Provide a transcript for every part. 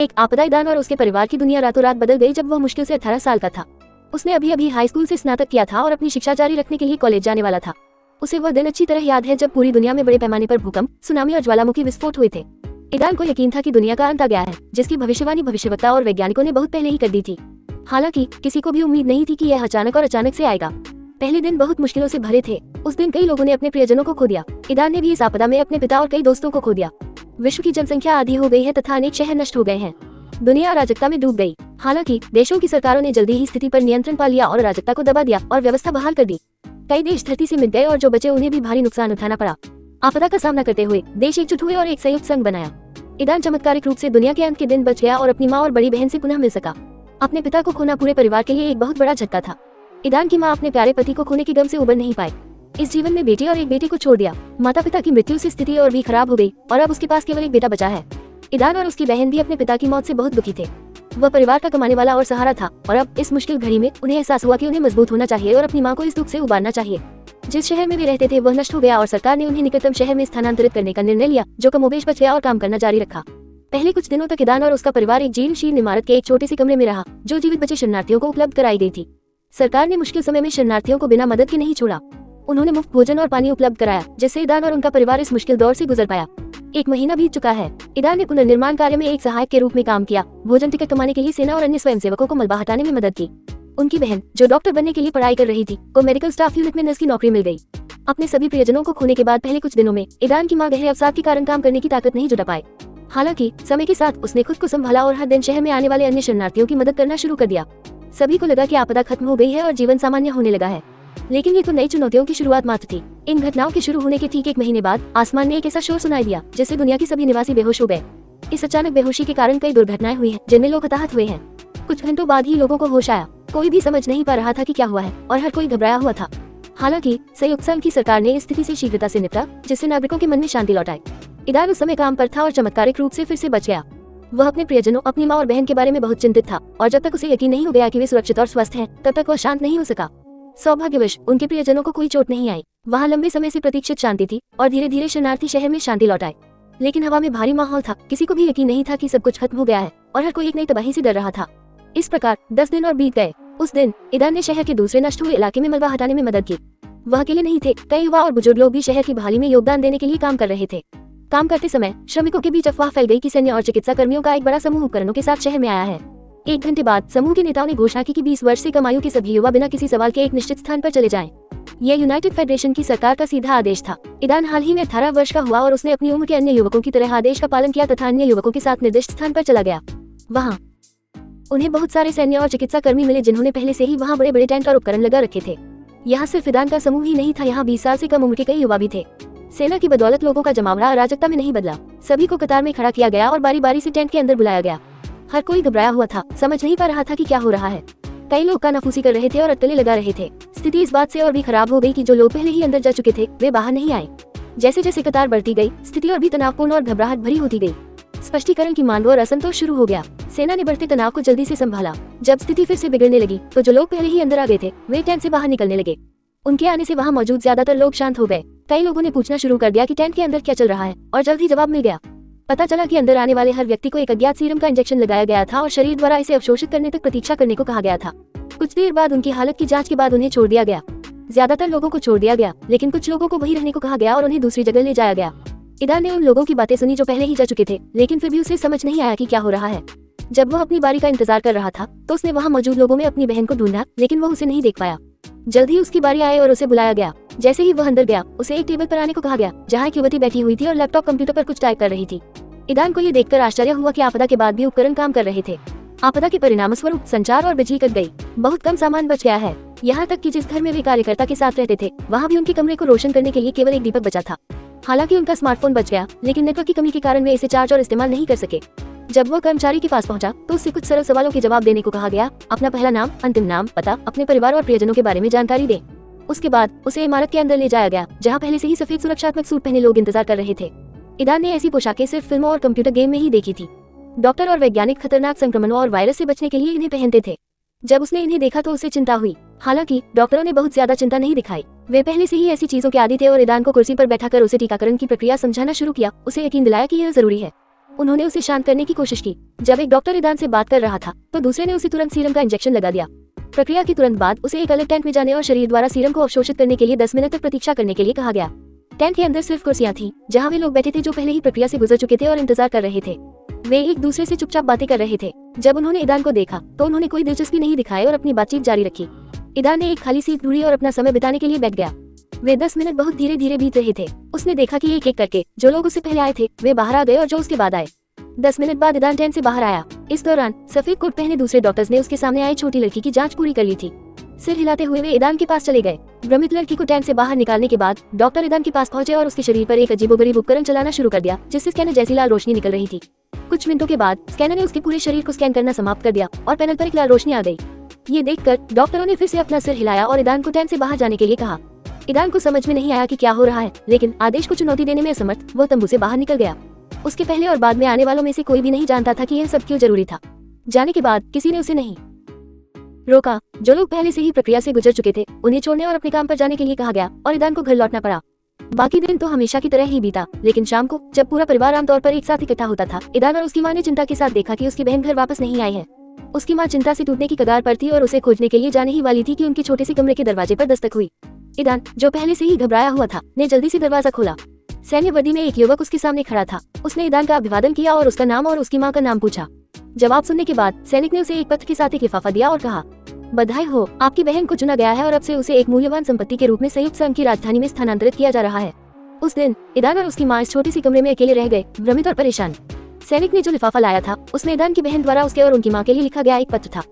एक आपदा ईदान और उसके परिवार की दुनिया रातों रात बदल गई जब वह मुश्किल से 18 साल का था। उसने अभी अभी हाई स्कूल से स्नातक किया था और अपनी शिक्षा जारी रखने के लिए कॉलेज जाने वाला था। उसे वह दिन अच्छी तरह याद है जब पूरी दुनिया में बड़े पैमाने पर भूकंप, सुनामी और ज्वालामुखी विस्फोट हुए थे। ईदान को यकीन था कि दुनिया का अंत आ गया है, जिसकी भविष्यवाणी भविष्यवक्ता और वैज्ञानिकों ने बहुत पहले ही कर दी थी। हालांकि किसी को भी उम्मीद नहीं थी कि यह अचानक से आएगा। पहले दिन बहुत मुश्किलों से भरे थे। उस दिन कई लोगों ने अपने प्रियजनों को खो दिया। ईदान ने भी इस आपदा में अपने पिता और कई दोस्तों को खो दिया। विश्व की जनसंख्या आधी हो गई है तथा अनेक शहर नष्ट हो गए हैं। दुनिया अराजकता में डूब गई। हालांकि देशों की सरकारों ने जल्दी ही स्थिति पर नियंत्रण पा लिया और अराजकता को दबा दिया और व्यवस्था बहाल कर दी। कई देश धरती से मिट गए और जो बचे उन्हें भी भारी नुकसान उठाना पड़ा। आपदा का सामना करते हुए देश एकजुट हुए और एक संयुक्त संघ बनाया। ईदान चमत्कारिक रूप से दुनिया के अंत के दिन बच गया और अपनी माँ और बड़ी बहन से पुनः मिल सका। अपने पिता को खोना पूरे परिवार के लिए एक बहुत बड़ा झटका था। ईदान की माँ अपने प्यारे पति को खोने के गम से उबर नहीं पाए। इस जीवन में बेटी और एक बेटे को छोड़ दिया। माता पिता की मृत्यु से स्थिति और भी खराब हो गई और अब उसके पास केवल एक बेटा बचा है। ईदान और उसकी बहन भी अपने पिता की मौत से बहुत दुखी थे। वह परिवार का कमाने वाला और सहारा था और अब इस मुश्किल घड़ी में उन्हें एहसास हुआ कि उन्हें मजबूत होना चाहिए और अपनी माँ को इस दुख से उबारना चाहिए। जिस शहर में वे रहते थे वह नष्ट हो गया और सरकार ने उन्हें निकटतम शहर में स्थानांतरित करने का निर्णय लिया, जो कमोबेश बच गया और काम करना जारी रखा। पहले कुछ दिनों तक ईदान और उसका परिवार एक जीर्णशीर्ण इमारत के एक छोटे से कमरे में रहा, जो जीवित बचे शरणार्थियों को उपलब्ध कराई गई थी। सरकार ने मुश्किल समय में शरणार्थियों को बिना मदद के नहीं छोड़ा। उन्होंने मुफ्त भोजन और पानी उपलब्ध कराया, जिससे ईदान और उनका परिवार इस मुश्किल दौर से गुजर पाया। 1 महीना बीत चुका है। ईदान ने पुनर्निर्माण कार्य में एक सहायक के रूप में काम किया, भोजन टिकट कमाने के लिए सेना और अन्य स्वयंसेवकों को मलबा हटाने में मदद की। उनकी बहन, जो डॉक्टर बनने के लिए पढ़ाई कर रही थी, को मेडिकल स्टाफ यूनिट में नर्स की नौकरी मिल गई। अपने सभी प्रियजनों को खोने के बाद पहले कुछ दिनों में ईदान की मां गहरे अवसाद के कारण काम करने की ताकत नहीं जुटा पाए। हालांकि समय के साथ उसने खुद को संभाला और हर दिन शहर में आने वाले अन्य शरणार्थियों की मदद करना शुरू कर दिया। सभी को लगा कि आपदा खत्म हो गई है और जीवन सामान्य होने लगा है, लेकिन ये तो नई चुनौतियों की शुरुआत मात्र थी। इन घटनाओं के शुरू होने के ठीक 1 महीने बाद आसमान में एक ऐसा शोर सुनाई दिया जिससे दुनिया के सभी निवासी बेहोश हो गए। इस अचानक बेहोशी के कारण कई दुर्घटनाएं हुई हैं, जिनमें लोग हताहत हुए हैं। कुछ घंटों बाद ही लोगों को होश आया। कोई भी समझ नहीं पा रहा था कि क्या हुआ है और हर कोई घबराया हुआ था। हालांकि संयुक्त संघ की सरकार ने इस स्थिति से शीघ्रता से निपटा, जिससे नागरिकों के मन में शांति लौट आई। ईदान उस समय काम पर था और चमत्कारिक रूप से फिर से बच गया। वह अपने प्रियजनों, अपनी माँ और बहन के बारे में बहुत चिंतित था और जब तक उसे यकीन नहीं हो गया कि वे सुरक्षित और स्वस्थ हैं, तब तक वह शांत नहीं हो सका। सौभाग्यवश उनके प्रियजनों को कोई चोट नहीं आई। वहाँ लंबे समय से प्रतीक्षित शांति थी और धीरे धीरे शरणार्थी शहर में शांति लौट आई। लेकिन हवा में भारी माहौल था। किसी को भी यकीन नहीं था कि सब कुछ खत्म हो गया है और हर कोई एक नई तबाही से डर रहा था। इस प्रकार 10 दिन और बीत गए। उस दिन ईदान ने शहर के दूसरे नष्ट हुए इलाके में मलबा हटाने में मदद की। वह अकेले नहीं थे, कई युवा और बुजुर्ग लोग भी शहर की बहाली में योगदान देने के लिए काम कर रहे थे। काम करते समय श्रमिकों के बीच अफवाह फैल गई कि सैन्य और चिकित्सा कर्मियों का एक बड़ा समूह उपकरणों के साथ शहर में आया है। 1 घंटे बाद समूह के नेताओं ने घोषणा की कि 20 वर्ष से कम आयु के सभी युवा बिना किसी सवाल के एक निश्चित स्थान पर चले जाएं। यह यूनाइटेड फेडरेशन की सरकार का सीधा आदेश था। ईदान हाल ही में 18 वर्ष का हुआ और उसने अपनी उम्र के अन्य युवकों की तरह आदेश का पालन किया तथा अन्य युवकों के साथ निर्दिष्ट स्थान पर चला गया। वहाँ उन्हें बहुत सारे सैन्य और चिकित्सा कर्मी मिले, जिन्होंने पहले से ही वहाँ बड़े बड़े टेंट और उपकरण लगा रखे थे। यहाँ सिर्फ ईदान का समूह ही नहीं था, यहाँ 20 साल से कम उम्र के कई युवा भी थे। सेना की बदौलत लोगों का जमावड़ा अराजकता में नहीं बदला। सभी को कतार में खड़ा किया गया और बारी बारी से टेंट के अंदर बुलाया गया। हर कोई घबराया हुआ था, समझ नहीं पा रहा था कि क्या हो रहा है। कई लोग कानाफूसी कर रहे थे और अटकलें लगा रहे थे। स्थिति इस बात से और भी खराब हो गई कि जो लोग पहले ही अंदर जा चुके थे वे बाहर नहीं आए। जैसे जैसे कतार बढ़ती गई, स्थिति और भी तनावपूर्ण और घबराहट भरी होती गई। स्पष्टीकरण की मांग और असंतोष शुरू हो गया। सेना ने बढ़ते तनाव को जल्दी से संभाला। जब स्थिति फिर से बिगड़ने लगी तो जो लोग पहले ही अंदर आ गए थे वे टेंट से बाहर निकलने लगे। उनके आने से वहाँ मौजूद ज्यादातर लोग शांत हो गए। कई लोगों ने पूछना शुरू कर दिया कि टेंट के अंदर क्या चल रहा है और जल्द ही जवाब मिल गया। पता चला कि अंदर आने वाले हर व्यक्ति को एक अज्ञात सीरम का इंजेक्शन लगाया गया था और शरीर द्वारा इसे अवशोषित करने तक प्रतीक्षा करने को कहा गया था। कुछ देर बाद उनकी हालत की जांच के बाद उन्हें छोड़ दिया गया। ज्यादातर लोगों को छोड़ दिया गया, लेकिन कुछ लोगों को वहीं रहने को कहा गया और उन्हें दूसरी जगह ले जाया गया। ईदान ने उन लोगों की बातें सुनी जो पहले ही जा चुके थे, लेकिन फिर भी उसे समझ नहीं आया कि क्या हो रहा है। जब वह अपनी बारी का इंतजार कर रहा था तो उसने वहाँ मौजूद लोगों में अपनी बहन को ढूंढा, लेकिन वह उसे नहीं देख पाया। जल्द ही उसकी बारी आई और उसे बुलाया गया। जैसे ही वह अंदर गया उसे एक टेबल पर आने को कहा गया, जहाँ एक युवती बैठी हुई थी और लैपटॉप कंप्यूटर पर कुछ टाइप कर रही थी। ईदान को ये देखकर आश्चर्य हुआ कि आपदा के बाद भी उपकरण काम कर रहे थे। आपदा के परिणामस्वरूप संचार और बिजली कट गई। बहुत कम सामान बच गया है। यहाँ तक कि जिस घर में वे कार्यकर्ता के साथ रहते थे वहाँ भी उनके कमरे को रोशन करने के लिए केवल एक दीपक बचा था। हालांकि उनका स्मार्टफोन बच गया, लेकिन नेटवर्क की कमी के कारण वे इसे चार्ज और इस्तेमाल नहीं कर सके। जब वह कर्मचारी के पास पहुंचा तो उससे कुछ सरल सवालों के जवाब देने को कहा गया। अपना पहला नाम, अंतिम नाम, पता, अपने परिवार और प्रियजनों के बारे में जानकारी दे। उसके बाद उसे इमारत के अंदर ले जाया गया, जहाँ पहले से ही सफेद सुरक्षात्मक सूट पहने लोग इंतजार कर रहे थे। ईदान ने ऐसी पोशाकें सिर्फ फिल्मों और कंप्यूटर गेम में ही देखी थी। डॉक्टर और वैज्ञानिक खतरनाक संक्रमणों और वायरस से बचने के लिए इन्हें पहनते थे। जब उसने इन्हें देखा तो उसे चिंता हुई। हालांकि डॉक्टरों ने बहुत ज्यादा चिंता नहीं दिखाई। वे पहले से ही ऐसी चीजों के आदी थे और ईदान को कुर्सी पर बैठाकर उसे टीकाकरण की प्रक्रिया समझाना शुरू किया। उसे यकीन दिलाया कि यह जरूरी है। उन्होंने उसे शांत करने की कोशिश की। जब एक डॉक्टर ईदान से बात कर रहा था तो दूसरे ने उसे तुरंत सीरम का इंजेक्शन लगा दिया। प्रक्रिया के तुरंत बाद उसे एक अलग टैंक में जाने और शरीर द्वारा सीरम को अवशोषित करने के लिए 10 मिनट तक प्रतीक्षा करने के लिए कहा गया। टैंक के अंदर सिर्फ कुर्सियां थीं, जहां वे लोग बैठे थे जो पहले ही प्रक्रिया से गुजर चुके थे और इंतजार कर रहे थे। वे एक दूसरे से चुपचाप बातें कर रहे थे। जब उन्होंने ईदान को देखा तो उन्होंने कोई दिलचस्पी नहीं दिखाई और अपनी बातचीत जारी रखी। ईदान ने एक खाली सीट ढूंढी और अपना समय बिताने के लिए बैठ गया। वे 10 मिनट बहुत धीरे धीरे बीत रहे थे। उसने देखा कि एक एक करके जो लोग उससे पहले आए थे वे बाहर आ गए और जो उसके बाद आए। 10 मिनट बाद ईदान टेंट से बाहर आया। इस दौरान सफेद कोट पहने दूसरे डॉक्टर्स ने उसके सामने आई छोटी लड़की की जांच पूरी कर ली थी। सिर हिलाते हुए वे ईदान के पास चले गए। भ्रमित लड़की को टैंक से बाहर निकालने के बाद डॉक्टर ईदान के पास पहुंचे और उसके शरीर पर एक अजीबोगरीब उपकरण चलाना शुरू कर दिया, जिससे स्कैनर जैसी लाल रोशनी निकल रही थी। कुछ मिनटों के बाद स्कैनर ने उसके पूरे शरीर को स्कैन करना समाप्त कर दिया और पैनल पर एक लाल रोशनी आ गई। ये देखकर डॉक्टरों ने फिर से अपना सिर हिलाया और ईदान को टैंक से बाहर जाने के लिए कहा। ईदान को समझ में नहीं आया कि क्या हो रहा है, लेकिन आदेश को चुनौती देने में असमर्थ वो तंबू से बाहर निकल गया। उसके पहले और बाद में आने वालों में से कोई भी नहीं जानता था कि यह सब क्यों जरूरी था। जाने के बाद किसी ने उसे नहीं रोका। जो लोग पहले से ही प्रक्रिया से गुजर चुके थे उन्हें छोड़ने और अपने काम पर जाने के लिए कहा गया और ईदान को घर लौटना पड़ा। बाकी दिन तो हमेशा की तरह ही बीता, लेकिन शाम को जब पूरा परिवार आमतौर पर एक साथ इकट्ठा होता था, ईदान और उसकी माँ ने चिंता के साथ देखा कि उसकी बहन घर वापस नहीं आई है। उसकी माँ चिंता से टूटने की कगार पर थी और उसे खोजने के लिए जाने ही वाली थी कि उनके छोटे से कमरे के दरवाजे पर दस्तक हुई। ईदान, जो पहले से ही घबराया हुआ था, ने जल्दी से दरवाजा खोला। सैन्य वर्दी में एक युवक उसके सामने खड़ा था। उसने ईदान का अभिवादन किया और उसका नाम और उसकी माँ का नाम पूछा। जवाब सुनने के बाद सैनिक ने उसे एक पत्र के साथ एक लिफाफा दिया और कहा, बधाई हो, आपकी बहन को चुना गया है और अब से उसे एक मूल्यवान संपत्ति के रूप में संयुक्त संघ की राजधानी में स्थानांतरित किया जा रहा है। उस दिन ईदान और उसकी माँ इस छोटी सी कमरे में अकेले रह गए, भ्रमित और परेशान। सैनिक ने जो लिफाफा लाया था उसमें ईदान की बहन द्वारा उसके और उनकी माँ के लिए लिखा गया एक पत्र था।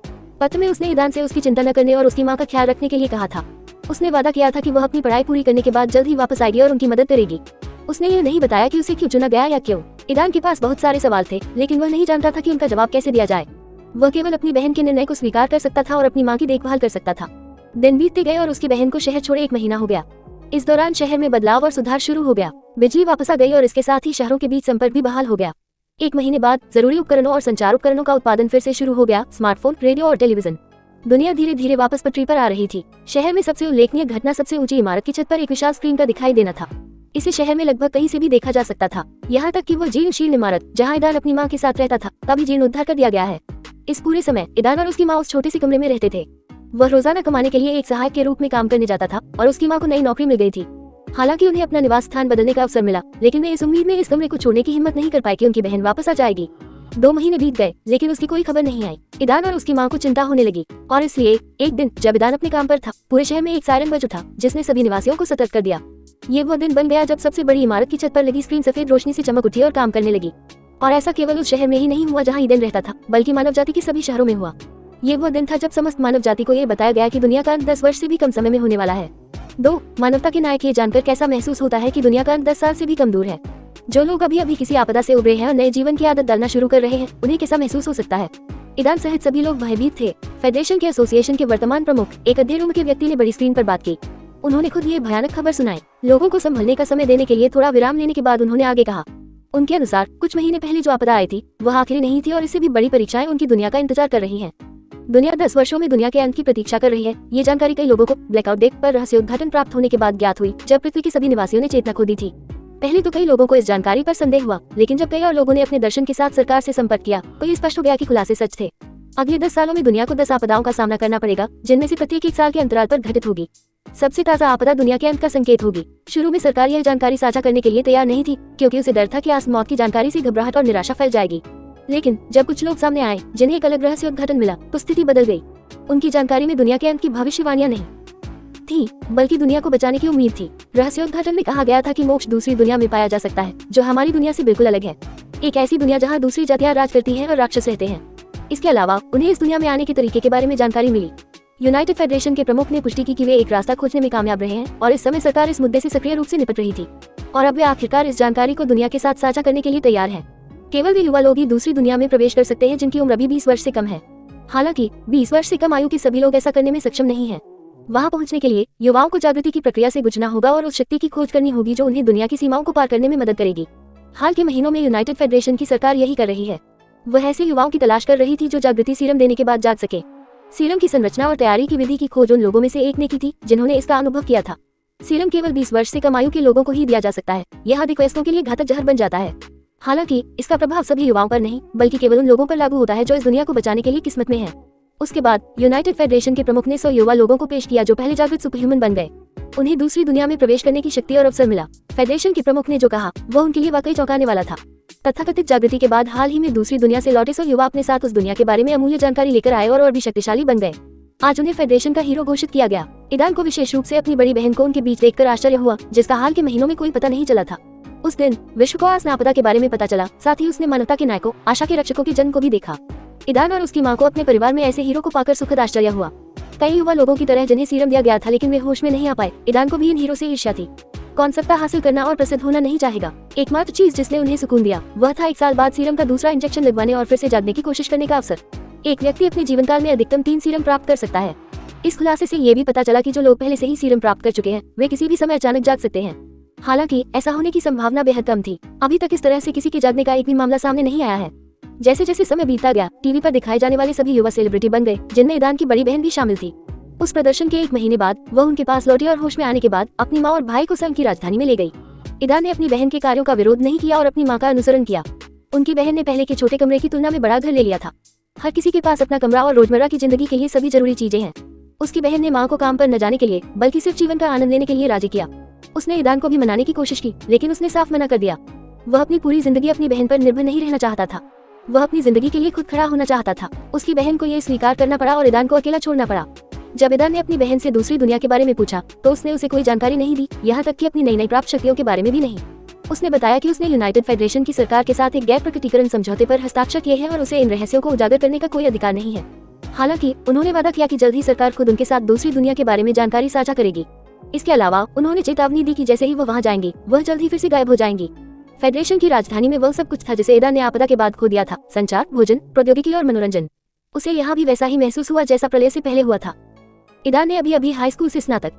पत्र में उसने ईदान से उसकी चिंता न करने और उसकी माँ का ख्याल रखने के लिए कहा था। उसने वादा किया था कि वह अपनी पढ़ाई पूरी करने के बाद जल्द ही वापस आएगी और उनकी मदद करेगी। उसने यह नहीं बताया कि उसे क्यों चुना गया या क्यों। ईदान के पास बहुत सारे सवाल थे, लेकिन वह नहीं जानता था कि उनका जवाब कैसे दिया जाए। वह केवल अपनी बहन के निर्णय को स्वीकार कर सकता था और अपनी माँ की देखभाल कर सकता था। दिन बीतते गए और उसकी बहन को शहर छोड़े 1 महीना हो गया। इस दौरान शहर में बदलाव और सुधार शुरू हो गया। बिजली वापस आ गई और इसके साथ ही शहरों के बीच संपर्क भी बहाल हो गया। 1 महीने बाद जरूरी उपकरणों और संचार उपकरणों का उत्पादन फिर से शुरू हो गया, स्मार्टफोन, रेडियो और टेलीविजन। दुनिया धीरे धीरे वापस पटरी पर आ रही थी। शहर में सबसे उल्लेखनीय घटना सबसे ऊंची इमारत की छत पर एक विशाल स्क्रीन का दिखाई देना था। इसे शहर में लगभग कहीं से भी देखा जा सकता था, यहाँ तक कि वो जीर्णशील इमारत जहाँ ईदान अपनी माँ के साथ रहता था का भी जीर्णोद्धार कर दिया गया है। इस पूरे समय ईदान और उसकी माँ उस छोटे से कमरे में रहते थे। वह रोजाना कमाने के लिए एक सहायक के रूप में काम करने जाता था और उसकी माँ को नई नौकरी मिल गई थी। हालांकि उन्हें अपना निवास स्थान बदलने का अवसर मिला, लेकिन वे इस उम्मीद में इस कमरे को छोड़ने की हिम्मत नहीं कर पाए कि उनकी बहन वापस आ जाएगी। 2 महीने बीत गए, लेकिन उसकी कोई खबर नहीं आई। ईदान और उसकी माँ को चिंता होने लगी और इसलिए एक दिन जब ईदान अपने काम पर था, पूरे शहर में एक सायरन बज उठा, जिसने सभी निवासियों को सतर्क कर दिया। ये वो दिन बन गया जब सबसे बड़ी इमारत की छत पर लगी स्क्रीन सफेद रोशनी से चमक उठी और काम करने लगी। और ऐसा केवल उस शहर में ही नहीं हुआ जहाँ ईदान रहता था, बल्कि मानव जाति के सभी शहरों में हुआ। ये वो दिन था जब समस्त मानव जाति को ये बताया गया कि दुनिया का अंत 10 वर्ष से भी कम समय में होने वाला है। 2. मानवता के नायक ये जानकर कैसा महसूस होता है कि दुनिया का अंत 10 साल से भी कम दूर है। जो लोग अभी अभी किसी आपदा से उभरे हैं और नए जीवन की आदत डालना शुरू कर रहे हैं, उन्हें कैसा महसूस हो सकता है। ईदान सहित सभी लोग भयभीत थे। फेडरेशन के एसोसिएशन के वर्तमान प्रमुख, एक अध्ययन उम्र के व्यक्ति ने बड़ी स्क्रीन पर बात की। उन्होंने खुद ये भयानक खबर सुनाई। लोगों को संभलने का समय देने के लिए थोड़ा विराम लेने के बाद उन्होंने आगे कहा, उनके अनुसार कुछ महीने पहले जो आपदा आई थी वह आखिरी नहीं थी और इससे भी बड़ी परीक्षाएं उनकी दुनिया का इंतजार कर रही हैं। दुनिया 10 वर्षों में दुनिया के अंत की प्रतीक्षा कर रही है। ये जानकारी कई लोगों को ब्लैकआउट डे पर रहस्योद्घाटन प्राप्त होने के बाद ज्ञात हुई, जब पृथ्वी के सभी निवासियों ने चेतना खो दी थी। पहले तो कई लोगों को इस जानकारी पर संदेह हुआ, लेकिन जब कई और लोगों ने अपने दर्शन के साथ सरकार से संपर्क किया तो ये स्पष्ट हो गया कि खुलासे सच थे। अगले 10 सालों में दुनिया को 10 आपदाओं का सामना करना पड़ेगा, जिनमें से प्रत्येक 1 साल के अंतराल पर घटित होगी। सबसे ताजा आपदा दुनिया के अंत का संकेत होगी। शुरू में सरकार यह जानकारी साझा करने के लिए तैयार नहीं थी, क्योंकि उसे डर था कि आज मौत की जानकारी से घबराहट और निराशा फैल जाएगी। लेकिन जब कुछ लोग सामने आए जिन्हें एक अलग रहस्योद्घाटन मिला, तो स्थिति बदल गई। उनकी जानकारी में दुनिया के अंत की भविष्यवाणियां नहीं थी, बल्कि दुनिया को बचाने की उम्मीद थी। रहस्योद्घाटन में कहा गया था कि मोक्ष दूसरी दुनिया में पाया जा सकता है, जो हमारी दुनिया से बिल्कुल अलग है। एक ऐसी दुनिया जहाँ दूसरी जातियां राज करती हैं और राक्षस रहते हैं। इसके अलावा उन्हें इस दुनिया में आने के तरीके के बारे में जानकारी मिली। यूनाइटेड फेडरेशन के प्रमुख ने पुष्टि की कि वे एक रास्ता खोजने में कामयाब रहे हैं और इस समय सरकार इस मुद्दे से सक्रिय रूप से निपट रही थी और अब वे आखिरकार इस जानकारी को दुनिया के साथ साझा करने के लिए तैयार हैं। केवल वे युवा लोग ही दूसरी दुनिया में प्रवेश कर सकते हैं जिनकी उम्र अभी 20 वर्ष से कम है। हालांकि 20 वर्ष से कम आयु के सभी लोग ऐसा करने में सक्षम नहीं है। वहां पहुंचने के लिए युवाओं को जागृति की प्रक्रिया से गुजरना होगा और उस शक्ति की खोज करनी होगी जो उन्हें दुनिया की सीमाओं को पार करने में मदद करेगी। हाल के महीनों में यूनाइटेड फेडरेशन की सरकार यही कर रही है। वह ऐसे युवाओं की तलाश कर रही थी जो जागृति सीरम देने के बाद जाग सके। सीरम की संरचना और तैयारी की विधि की खोज उन लोगों में से एक ने की थी जिन्होंने इसका अनुभव किया था। सीरम केवल 20 वर्ष से कम आयु के लोगों को ही दिया जा सकता है। यह अधिक वयस्कों के लिए घातक जहर बन जाता है। हालांकि इसका प्रभाव सभी युवाओं पर नहीं बल्कि केवल उन लोगों पर लागू होता है जो इस दुनिया को बचाने के लिए किस्मत में है। उसके बाद यूनाइटेड फेडरेशन के प्रमुख ने 100 युवा लोगों को पेश किया जो पहले जागृत सुपरह्यूमन बन गए। उन्हें दूसरी दुनिया में प्रवेश करने की शक्ति और अवसर मिला। फेडरेशन के प्रमुख ने जो कहा वह उनके लिए वाकई चौंकाने वाला था। तथाकथित जागृति के बाद हाल ही में दूसरी दुनिया से लौटे 100 युवा अपने साथ उस दुनिया के बारे में अमूल्य जानकारी लेकर आए और भी शक्तिशाली बन गए। आज उन्हें फेडरेशन का हीरो घोषित किया गया। ईदान को विशेष रूप से अपनी बड़ी बहन को उनके बीच देखकर आश्चर्य हुआ, जिसका हाल के महीनों में कोई पता नहीं चला था। उस दिन विश्व को आस्था आपदा के बारे में पता चला। साथ ही उसने मानवता के नायकों, आशा के रक्षकों की जन्म को भी देखा। ईदान और उसकी मां को अपने परिवार में ऐसे हीरो को पाकर सुखद आश्चर्य हुआ। कई युवा लोगों की तरह जिन्हें सीरम दिया गया था लेकिन वे होश में नहीं आ पाए, ईदान को भी इन हीरो से ईर्ष्या थी। कौन सत्ता हासिल करना और प्रसिद्ध होना नहीं चाहेगा। एकमात्र चीज जिसने उन्हें सुकून दिया वह था 1 साल बाद सीरम का दूसरा इंजेक्शन लगवाने और फिर से जागने की कोशिश करने का अवसर। एक व्यक्ति अपने जीवन काल में अधिकतम 3 सीरम प्राप्त कर सकता है। इस खुलासे से ये भी पता चला कि जो लोग पहले से ही सीरम प्राप्त कर चुके हैं वे किसी भी समय अचानक जाग सकते हैं। हालांकि ऐसा होने की संभावना बेहद कम थी। अभी तक इस तरह से किसी के जागने का एक भी मामला सामने नहीं आया है। जैसे जैसे समय बीतता गया, टीवी पर दिखाए जाने वाले सभी युवा सेलिब्रिटी बन गए, जिनमें ईदान की बड़ी बहन भी शामिल थी। उस प्रदर्शन के 1 महीने बाद वह उनके पास लौटी और होश में आने के बाद अपनी माँ और भाई को संघ की राजधानी में ले गई। ईदान ने अपनी बहन के कार्यों का विरोध नहीं किया और अपनी माँ का अनुसरण किया। उनकी बहन ने पहले के छोटे कमरे की तुलना में बड़ा घर ले लिया था। हर किसी के पास अपना कमरा और रोजमर्रा की जिंदगी के लिए सभी जरूरी चीजें हैं। उसकी बहन ने माँ को काम पर न जाने के लिए बल्कि सिर्फ जीवन का आनंद लेने के लिए राजी किया। उसने ईदान को भी मनाने की कोशिश की लेकिन उसने साफ मना कर दिया। वह अपनी पूरी जिंदगी अपनी बहन पर निर्भर नहीं रहना चाहता था। वह अपनी जिंदगी के लिए खुद खड़ा होना चाहता था। उसकी बहन को ये स्वीकार करना पड़ा और ईदान को अकेला छोड़ना पड़ा। जब ईदान ने अपनी बहन से दूसरी दुनिया के बारे में पूछा तो उसने उसे कोई जानकारी नहीं दी, यहाँ तक कि अपनी नई प्राप्त शक्तियों के बारे में भी नहीं। उसने बताया कि उसने यूनाइटेड फेडरेशन की सरकार के साथ एक गैर प्रकटीकरण समझौते पर हस्ताक्षर किए हैं और उसे इन रहस्यों को उजागर करने का कोई अधिकार नहीं है। हालांकि उन्होंने वादा किया कि जल्द ही सरकार खुद उनके साथ दूसरी दुनिया के बारे में जानकारी साझा करेगी। इसके अलावा उन्होंने चेतावनी दी कि जैसे ही वह वहां जाएंगी वह जल्द ही फिर से गायब हो जाएंगी। फेडरेशन की राजधानी में वह सब कुछ था जिसे ईदान ने आपदा के बाद खो दिया था, संचार, भोजन, प्रौद्योगिकी और मनोरंजन। उसे यहाँ भी वैसा ही महसूस हुआ जैसा प्रलय से पहले हुआ था। ईदान ने अभी हाई स्कूल से स्नातक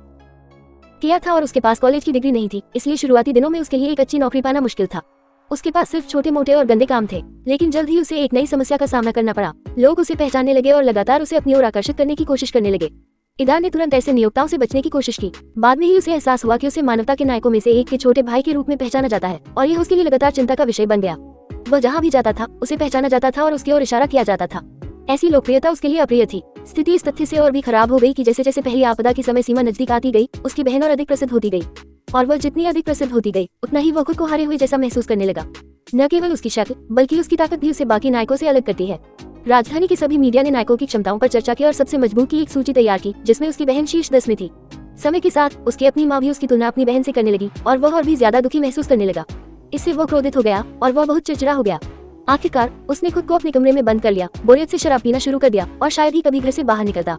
किया था और उसके पास कॉलेज की डिग्री नहीं थी, इसलिए शुरुआती दिनों में उसके लिए एक अच्छी नौकरी पाना मुश्किल था। उसके पास सिर्फ छोटे मोटे और गंदे काम थे, लेकिन जल्द ही उसे एक नई समस्या का सामना करना पड़ा। लोग उसे पहचानने लगे और लगातार उसे अपनी ओर आकर्षित करने की कोशिश करने लगे। ईदान ने तुरंत ऐसे नियोक्ताओं से बचने की कोशिश की। बाद में ही उसे एहसास हुआ कि उसे मानवता के नायकों में से एक के छोटे भाई के रूप में पहचाना जाता है और यह उसके लिए लगातार चिंता का विषय बन गया। वह जहाँ भी जाता था उसे पहचाना जाता था और उसकी ओर इशारा किया जाता था। ऐसी लोकप्रियता उसके लिए अप्रिय थी। स्थिति इस तथ्य से और भी खराब हो गई कि जैसे जैसे पहली आपदा की समय सीमा नजदीक आती गई उसकी बहन और अधिक प्रसिद्ध होती गई, और वह जितनी अधिक प्रसिद्ध होती गई उतना ही वह खुद को हारे हुए जैसा महसूस करने लगा। न केवल उसकी शक्ल बल्कि उसकी ताकत भी उसे बाकी नायकों से अलग करती है। राजधानी के सभी मीडिया ने नायकों की क्षमताओं पर चर्चा की और सबसे मजबूत की एक सूची तैयार की जिसमें उसकी बहन शीर्ष 10 में थी। समय के साथ उसकी अपनी माँ भी उसकी तुलना अपनी बहन से करने लगी और वह और भी ज्यादा दुखी महसूस करने लगा। इससे वह क्रोधित हो गया और वह बहुत चिड़चिड़ा हो गया। आखिरकार उसने खुद को अपने कमरे में बंद कर लिया, बोरियत से शराब पीना शुरू कर दिया और शायद ही कभी घर से बाहर निकलता।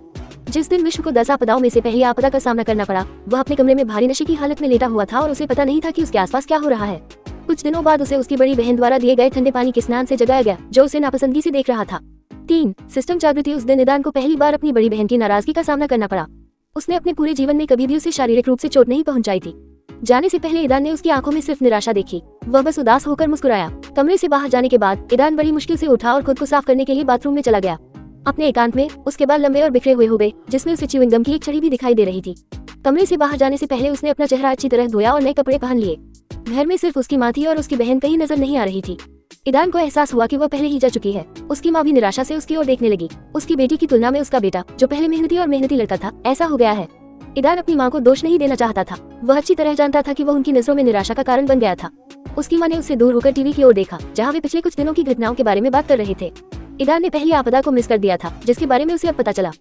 जिस दिन विश्व को 10 आपदाओं में से पहली आपदा का सामना करना पड़ा वह अपने कमरे में भारी नशे की हालत में लेटा हुआ था और उसे पता नहीं था कि उसके आसपास क्या हो रहा है। कुछ दिनों बाद उसे उसकी बड़ी बहन द्वारा दिए गए ठंडे पानी के स्नान से जगाया गया जो उसे नापसंदगी से देख रहा था। 3. सिस्टम जागृति। उस दिन ईदान को पहली बार अपनी बड़ी बहन की नाराजगी का सामना करना पड़ा। उसने अपने पूरे जीवन में कभी भी उसे शारीरिक रूप से चोट नहीं पहुंचाई थी। जाने से पहले ईदान ने उसकी आंखों में सिर्फ निराशा देखी। वह बस उदास होकर मुस्कुराया। कमरे से बाहर जाने के बाद ईदान बड़ी मुश्किल से उठा और खुद को साफ करने के लिए बाथरूम में चला गया। अपने एकांत में उसके बाल लंबे और बिखरे हुए हो गए जिसमें उसे च्युइंग गम की एक छड़ी भी दिखाई दे रही थी। कमरे से बाहर जाने से पहले उसने अपना चेहरा अच्छी तरह धोया और नए कपड़े पहन लिए। घर में सिर्फ उसकी माँ थी और उसकी बहन कहीं नजर नहीं आ रही थी। ईदान को एहसास हुआ कि वह पहले ही जा चुकी है। उसकी माँ भी निराशा से उसकी ओर देखने लगी। उसकी बेटी की तुलना में उसका बेटा जो पहले मेहनती लड़का था ऐसा हो गया है। ईदान अपनी माँ को दोष नहीं देना चाहता था। वह अच्छी तरह जानता था कि वह उनकी नजरों में निराशा का कारण बन गया था। उसकी माँ ने उससे दूर होकर टीवी की ओर देखा जहाँ वे पिछले कुछ दिनों की घटनाओं के बारे में बात कर रहे थे। ईदान ने पहली आपदा को मिस कर दिया था जिसके बारे में उसे अब पता चला।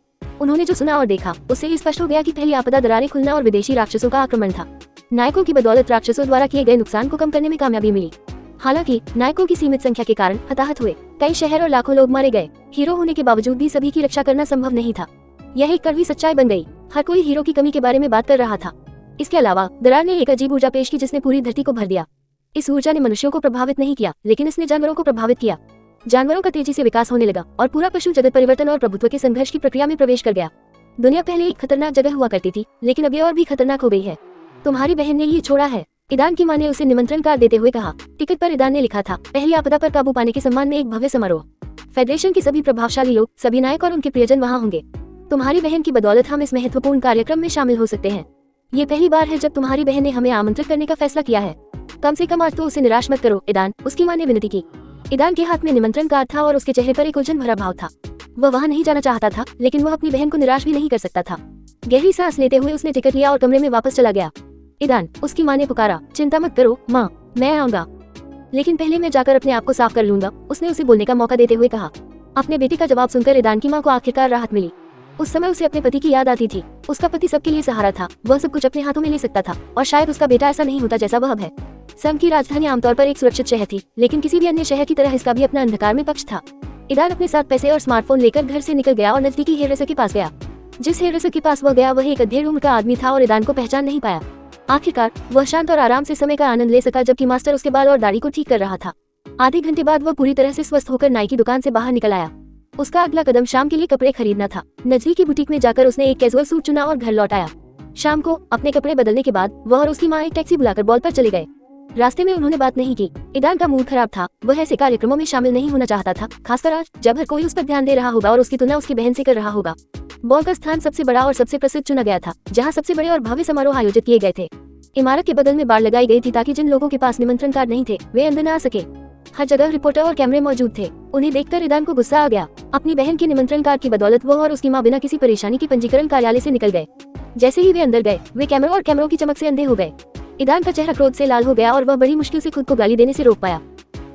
उन्होंने जो सुना और देखा उससे ये स्पष्ट हो गया कि पहली आपदा दरारें खुलना और विदेशी राक्षसों का आक्रमण था। नायकों की बदौलत राक्षसों द्वारा किए गए नुकसान को कम करने में कामयाबी मिली। हालांकि नायकों की सीमित संख्या के कारण हताहत हुए कई शहर और लाखों लोग मारे गए। हीरो होने के बावजूद भी सभी की रक्षा करना संभव नहीं था। यह एक कड़वी सच्चाई बन गई। हर कोई हीरो की कमी के बारे में बात कर रहा था। इसके अलावा दरार ने एक अजीब ऊर्जा पेश की जिसने पूरी धरती को भर दिया। इस ऊर्जा ने मनुष्यों को प्रभावित नहीं किया लेकिन इसने जानवरों को प्रभावित किया। जानवरों का तेजी से विकास होने लगा और पूरा पशु जगत परिवर्तन और प्रभुत्व के संघर्ष की प्रक्रिया में प्रवेश कर गया। दुनिया पहले एक खतरनाक जगह हुआ करती थी लेकिन अब ये और भी खतरनाक हो गई है। तुम्हारी बहन ने ये छोड़ा है, ईदान की मां ने उसे निमंत्रण कार्ड देते हुए कहा। टिकट पर ईदान ने लिखा था, पहली आपदा पर काबू पाने के सम्मान में एक भव्य समारोह। फेडरेशन के सभी प्रभावशाली लोग, सभी नायक और उनके प्रियजन वहाँ होंगे। तुम्हारी बहन की बदौलत हम इस महत्वपूर्ण कार्यक्रम में शामिल हो सकते हैं। ये पहली बार है जब तुम्हारी बहन ने हमें आमंत्रित करने का फैसला किया है। कम से कम आज तो उसे निराश मत करो ईदान, उसकी माँ ने विनती की। ईदान के हाथ में निमंत्रण कार्ड था और उसके चेहरे पर एक उलझन भरा भाव था। वह वहाँ नहीं जाना चाहता था, लेकिन वह अपनी बहन को निराश भी नहीं कर सकता था। गहरी सांस लेते हुए उसने टिकट लिया और कमरे में वापस चला गया। ईदान, उसकी माँ ने पुकारा, चिंता मत करो माँ, मैं आऊंगा, लेकिन पहले मैं जाकर अपने आप को साफ कर लूंगा, उसने उसे बोलने का मौका देते हुए कहा। अपने बेटे का जवाब सुनकर ईदान की माँ को आखिरकार राहत मिली। उस समय उसे अपने पति की याद आती थी। उसका पति सबके लिए सहारा था, वह सब कुछ अपने हाथों में ले सकता था, और शायद उसका बेटा ऐसा नहीं होता जैसा वह अब है। संघ की राजधानी आमतौर पर एक सुरक्षित शहर थी, लेकिन किसी भी अन्य शहर की तरह इसका भी अपना अंधकार में पक्ष था। ईदान अपने साथ पैसे और स्मार्टफोन लेकर घर से निकल गया और नजदीकी हेयरड्रेसर के पास गया। जिस हेयरड्रेसर के पास वह गया वह एक अधेड़ उम्र का आदमी था और ईदान को पहचान नहीं पाया। आखिरकार वह शांत और आराम से समय का आनंद ले सका, जबकि मास्टर उसके बाल और दाढ़ी को ठीक कर रहा था। आधे घंटे बाद वह पूरी तरह से स्वस्थ होकर नाई की दुकान से बाहर निकल आया। उसका अगला कदम शाम के लिए कपड़े खरीदना था। नजदीकी बुटीक में जाकर उसने एक कैजुअल सूट चुना और घर लौट आया। शाम को अपने कपड़े बदलने के बाद वह और उसकी माँ एक टैक्सी बुलाकर बॉल पर चले गए। रास्ते में उन्होंने बात नहीं की। ईदान का मूड खराब था, वह ऐसे कार्यक्रमों में शामिल नहीं होना चाहता था, खासकर आज जब हर कोई उस पर ध्यान दे रहा होगा और उसकी तुलना उसकी बहन से कर रहा होगा। बॉल का स्थान सबसे बड़ा और सबसे प्रसिद्ध चुना गया था, जहाँ सबसे बड़े और भव्य समारोह आयोजित किए गए थे। इमारत के बगल में बाड़ लगाई गई थी ताकि जिन लोगों के पास निमंत्रण कार्ड नहीं थे वे अंदर न आ सके। हर जगह रिपोर्टर और कैमरे मौजूद थे। उन्हें देखकर ईदान को गुस्सा आ गया। अपनी बहन के निमंत्रण कार्ड की बदौलत वह और उसकी माँ बिना किसी परेशानी के पंजीकरण कार्यालय से निकल गए। जैसे ही वे अंदर गए वे कैमरों और कैमरों की चमक से अंधे हो गए। ईदान का चेहरा क्रोध से लाल हो गया और वह बड़ी मुश्किल से खुद को गाली देने से रोक पाया।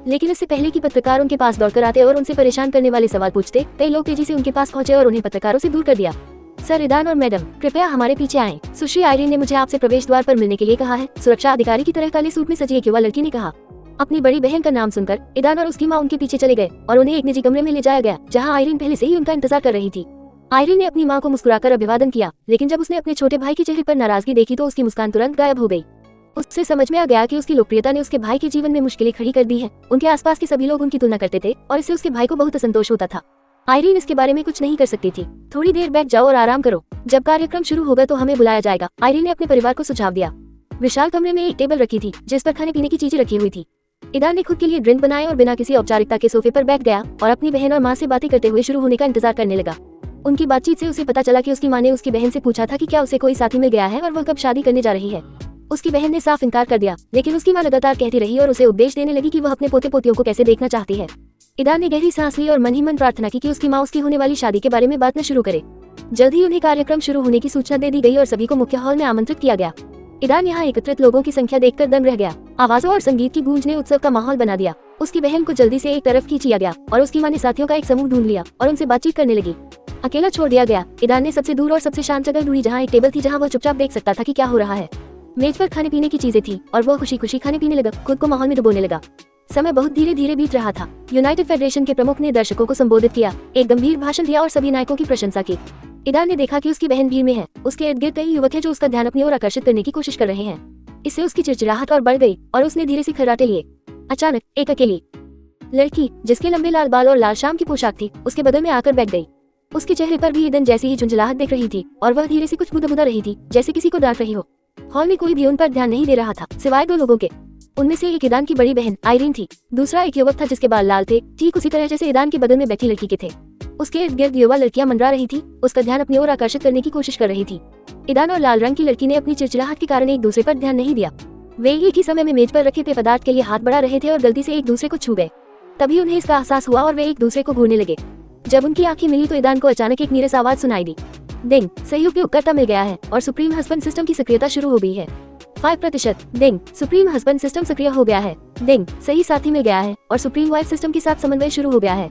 लेकिन इससे पहले कि पत्रकार उनके पास दौड़कर आते और उनसे परेशान करने वाले सवाल पूछते, कई लोग तेजी से उनके पास पहुंचे और उन्हें पत्रकारों से दूर कर दिया। सर ईदान और मैडम, कृपया हमारे पीछे आएं। सुश्री आयरीन ने मुझे आपसे प्रवेश द्वार पर मिलने के लिए कहा है, सुरक्षा अधिकारी की तरह काले सूट में सजी एक युवा लड़की ने कहा। अपनी बड़ी बहन का नाम सुनकर ईदान और उसकी माँ उनके पीछे चले गए और उन्हें एक निजी कमरे में ले जाया गया, जहाँ आयरीन पहले से ही उनका इंतजार कर रही थी। आयरीन ने अपनी माँ को मुस्कुराकर अभिवादन किया, लेकिन जब उसने अपने छोटे भाई के चेहरे पर नाराजगी देखी तो उसकी मुस्कान तुरंत गायब हो गई। उससे समझ में आ गया कि उसकी लोकप्रियता ने उसके भाई के जीवन में मुश्किलें खड़ी कर दी हैं। उनके आसपास के सभी लोग उनकी तुलना करते थे और इससे उसके भाई को बहुत असंतोष होता था। आयरीन इसके बारे में कुछ नहीं कर सकती थी। थोड़ी देर बैठ जाओ और आराम करो, जब कार्यक्रम शुरू होगा तो हमें बुलाया जाएगा, आयरीन ने अपने परिवार को सुझाव दिया। विशाल कमरे में एक टेबल रखी थी जिस पर खाने पीने की चीजें रखी हुई थी। ईदान ने खुद के लिए ड्रिंक बनाए और बिना किसी औपचारिकता के सोफे पर बैठ गया और अपनी बहन और माँ से बातें करते हुए शुरू होने का इंतजार करने लगा। उनकी बातचीत से उसे पता चला कि उसकी माँ ने उसकी बहन से पूछा था कि क्या उसे कोई साथी मिल गया है और वह कब शादी करने जा रही है। उसकी बहन ने साफ इनकार कर दिया, लेकिन उसकी माँ लगातार कहती रही और उसे उपदेश देने लगी कि वह अपने पोते पोतियों को कैसे देखना चाहती है। ईदान ने गहरी सांस ली और मन ही मन प्रार्थना की कि उसकी माँ उसकी होने वाली शादी के बारे में बात न शुरू करे। जल्द ही उन्हें कार्यक्रम शुरू होने की सूचना दे दी गई और सभी को मुख्य हॉल में आमंत्रित किया गया। ईदान यहाँ एकत्रित लोगों की संख्या देखकर दंग रह गया। आवाजों और संगीत की गूंज ने उत्सव का माहौल बना दिया। उसकी बहन को जल्दी से एक तरफ खींच लिया गया और उसकी माँ ने साथियों का एक समूह ढूंढ लिया और उनसे बातचीत करने लगी। अकेला छोड़ दिया गया। ईदान ने सबसे दूर और सबसे शांत जगह ढूंढी, जहाँ एक टेबल थी जहाँ वह चुपचाप देख सकता था कि क्या हो रहा है। मेज पर खाने पीने की चीजें थी और वह खुशी खुशी खाने पीने लगा, खुद को माहौल में डुबोने लगा। समय बहुत धीरे धीरे बीत रहा था। यूनाइटेड फेडरेशन के प्रमुख ने दर्शकों को संबोधित किया, एक गंभीर भाषण दिया और सभी नायकों की प्रशंसा की। ईदान ने देखा कि उसकी बहन भीड़ में है। उसके इर्द गिर्द कई युवक हैं जो उसका ध्यान अपनी ओर आकर्षित करने की कोशिश कर रहे हैं। इससे उसकी चिड़चिड़ाहट और बढ़ गई और उसने धीरे से खर्राटे लिए। अचानक एक अकेली लड़की जिसके लंबे लाल बाल और लाल शाम की पोशाक थी उसके बगल में आकर बैठ गई। उसके चेहरे पर भी ईदन जैसी ही झुंझलाहट दिख रही थी और वह धीरे से कुछ बुदबुदा रही थी, जैसे किसी को डांट रही हो। हॉल में कोई भी उन पर ध्यान नहीं दे रहा था सिवाय दो लोगों के। उनमें से एक ईदान की बड़ी बहन आयरीन थी, दूसरा एक युवक था जिसके बाल लाल थे, ठीक उसी तरह जैसे ईदान के बगल में बैठी लड़की के थे। उसके इर्द गिर्द युवा लड़कियां मंडरा रही थी, उसका ध्यान अपनी ओर आकर्षित करने की कोशिश कर रही थी। ईदान और लाल रंग की लड़की ने अपनी चिड़चिड़ाहट के कारण एक दूसरे पर ध्यान नहीं दिया। वे एक ही समय में मेज पर रखे पेय पदार्थ के लिए हाथ बढ़ा रहे थे और गलती से एक दूसरे को छू गए। तभी उन्हें इसका एहसास हुआ और वे एक दूसरे को घूरने लगे। जब उनकी आंखें मिली तो ईदान को अचानक एक नीरस आवाज सुनाई दी, डिंग, सही उपयोगकर्ता मिल गया है और सुप्रीम हस्बैंड सिस्टम की सक्रियता शुरू हो गई है। 5%, डिंग, सुप्रीम हस्बैंड सिस्टम सक्रिय हो गया है। डिंग, सही साथी मिल गया है और सुप्रीम वाइफ सिस्टम के साथ समन्वय शुरू हो गया है।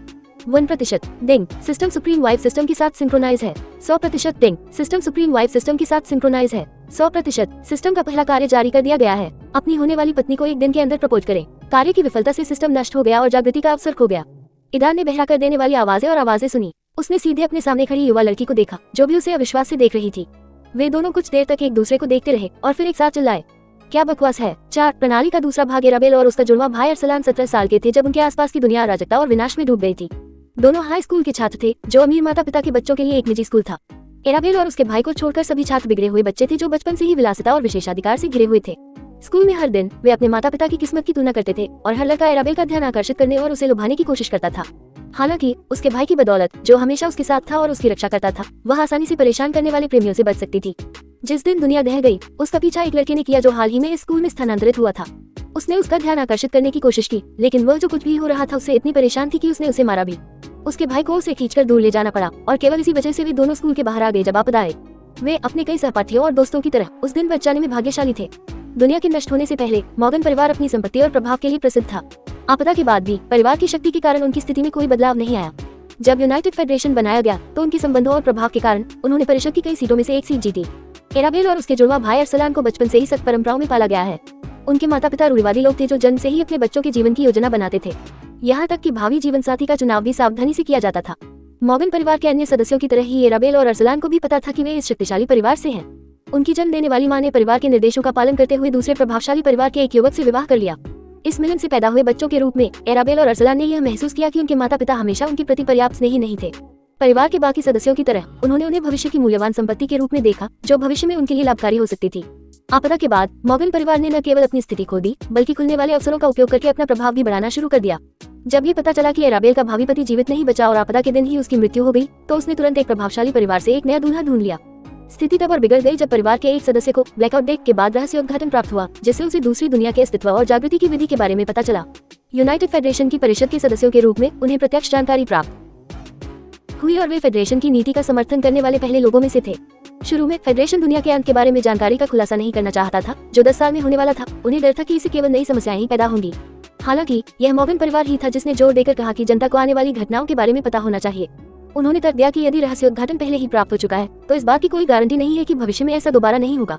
1%, डिंग, सिस्टम सुप्रीम वाइफ सिस्टम के साथ सिंक्रोनाइज है। 100%, डिंग, सिस्टम सुप्रीम वाइफ सिस्टम के साथ सिंक्रोनाइज है। 100%, सिस्टम का पहला कार्य जारी कर दिया गया है। अपनी होने वाली पत्नी को एक दिन के अंदर प्रपोज करें। कार्य की विफलता से सिस्टम नष्ट हो गया और जागृति का अवसर खो गया। ईदान ने बहरा कर देने वाली आवाजें सुनी। उसने सीधे अपने सामने खड़ी युवा लड़की को देखा जो भी उसे अविश्वास से देख रही थी। वे दोनों कुछ देर तक एक दूसरे को देखते रहे और फिर एक साथ चिल्लाए, क्या बकवास है। 4 प्रणाली का दूसरा भाग एराबेल और उसका जुड़वा भाई अरसलान 17 साल के थे जब उनके आसपास की दुनिया अराजकता और विनाश में डूब गई थी। दोनों हाई स्कूल के छात्र थे जो अमीर माता पिता के बच्चों के लिए एक निजी स्कूल था। एराबेल और उसके भाई को छोड़कर सभी छात्र बिगड़े हुए बच्चे थे जो बचपन से ही विलासिता और विशेषाधिकार से घिरे हुए थे। स्कूल में हर दिन वे अपने माता पिता की किस्मत की तुलना करते थे और हर लड़का एराबेल का ध्यान आकर्षित करने और उसे लुभाने की कोशिश करता था। हालांकि उसके भाई की बदौलत, जो हमेशा उसके साथ था और उसकी रक्षा करता था, वह आसानी से परेशान करने वाले प्रेमियों से बच सकती थी। जिस दिन दुनिया दह गई, उसका पीछा एक लड़के ने किया जो हाल ही में इस स्कूल में स्थानांतरित हुआ था। उसने उसका ध्यान आकर्षित करने की कोशिश की, लेकिन वह जो कुछ भी हो रहा था उससे इतनी परेशान थी कि उसने उसे मारा भी। उसके भाई को उसे खींचकर दूर ले जाना पड़ा और केवल इसी वजह से वे दोनों स्कूल के बाहर आ गए जब आपदा आए। वे अपने कई सहपाठियों और दोस्तों की तरह उस दिन बचाने में भाग्यशाली थे। दुनिया के नष्ट होने से पहले मॉर्गन परिवार अपनी संपत्ति और प्रभाव के लिए प्रसिद्ध था। आपदा के बाद भी परिवार की शक्ति के कारण उनकी स्थिति में कोई बदलाव नहीं आया। जब यूनाइटेड फेडरेशन बनाया गया तो उनके संबंधों और प्रभाव के कारण उन्होंने परिषद की कई सीटों में से एक सीट जीती। एराबेल और उसके जुड़वा भाई अरसलान को बचपन से ही सख्त परंपराओं में पाला गया है। उनके माता पिता रूढ़िवादी लोग थे जो जन्म से ही अपने बच्चों के जीवन की योजना बनाते थे। यहाँ तक कि भावी जीवन साथी का चुनाव भी सावधानी से किया जाता था। मॉर्गन परिवार के अन्य सदस्यों की तरह ही एराबेल और अरसलान को भी पता था कि वे इस शक्तिशाली परिवार से हैं। उनकी जन्म देने वाली मां ने परिवार के निर्देशों का पालन करते हुए दूसरे प्रभावशाली परिवार के एक युवक से विवाह कर लिया। इस मिलन से पैदा हुए बच्चों के रूप में एराबेल और अरसलान ने यह महसूस किया कि उनके माता पिता हमेशा उनके प्रति पर्याप्त स्नेही नहीं थे। परिवार के बाकी सदस्यों की तरह उन्होंने उन्हें भविष्य की मूल्यवान संपत्ति के रूप में देखा, जो भविष्य में उनके लिए लाभकारी हो सकती थी। आपदा के बाद मॉर्गन परिवार ने न केवल अपनी स्थिति खो दी, बल्कि खुलने वाले अवसरों का उपयोग करके अपना प्रभाव भी बढ़ाना शुरू कर दिया। जब ये पता चला कि एराबेल का भावी पति जीवित नहीं बचा और आपदा के दिन ही उसकी मृत्यु हो गई, तो उसने तुरंत एक प्रभावशाली परिवार से एक नया दूल्हा ढूंढ लिया। स्थिति तब और बिगड़ गई जब परिवार के एक सदस्य को ब्लैकआउट डेक के बाद रहस्योद्घाटन प्राप्त हुआ, जिससे उसे दूसरी दुनिया के अस्तित्व और जागृति की विधि के बारे में पता चला। यूनाइटेड फेडरेशन की परिषद के सदस्यों के रूप में उन्हें प्रत्यक्ष जानकारी प्राप्त हुई और वे फेडरेशन की नीति का समर्थन करने वाले पहले लोगों में से थे। शुरू में फेडरेशन दुनिया के अंत के बारे में जानकारी का खुलासा नहीं करना चाहता था, जो 10 साल में होने वाला था। उन्हें डर था कि इससे केवल नई समस्याएं ही पैदा होंगी। हालांकि यह मॉर्गन परिवार ही था जिसने जोर देकर कहा कि जनता को आने वाली घटनाओं के बारे में पता होना चाहिए। उन्होंने तर्क दिया कि यदि रहस्योद्घाटन पहले ही प्राप्त हो चुका है, तो इस बात की कोई गारंटी नहीं है कि भविष्य में ऐसा दोबारा नहीं होगा।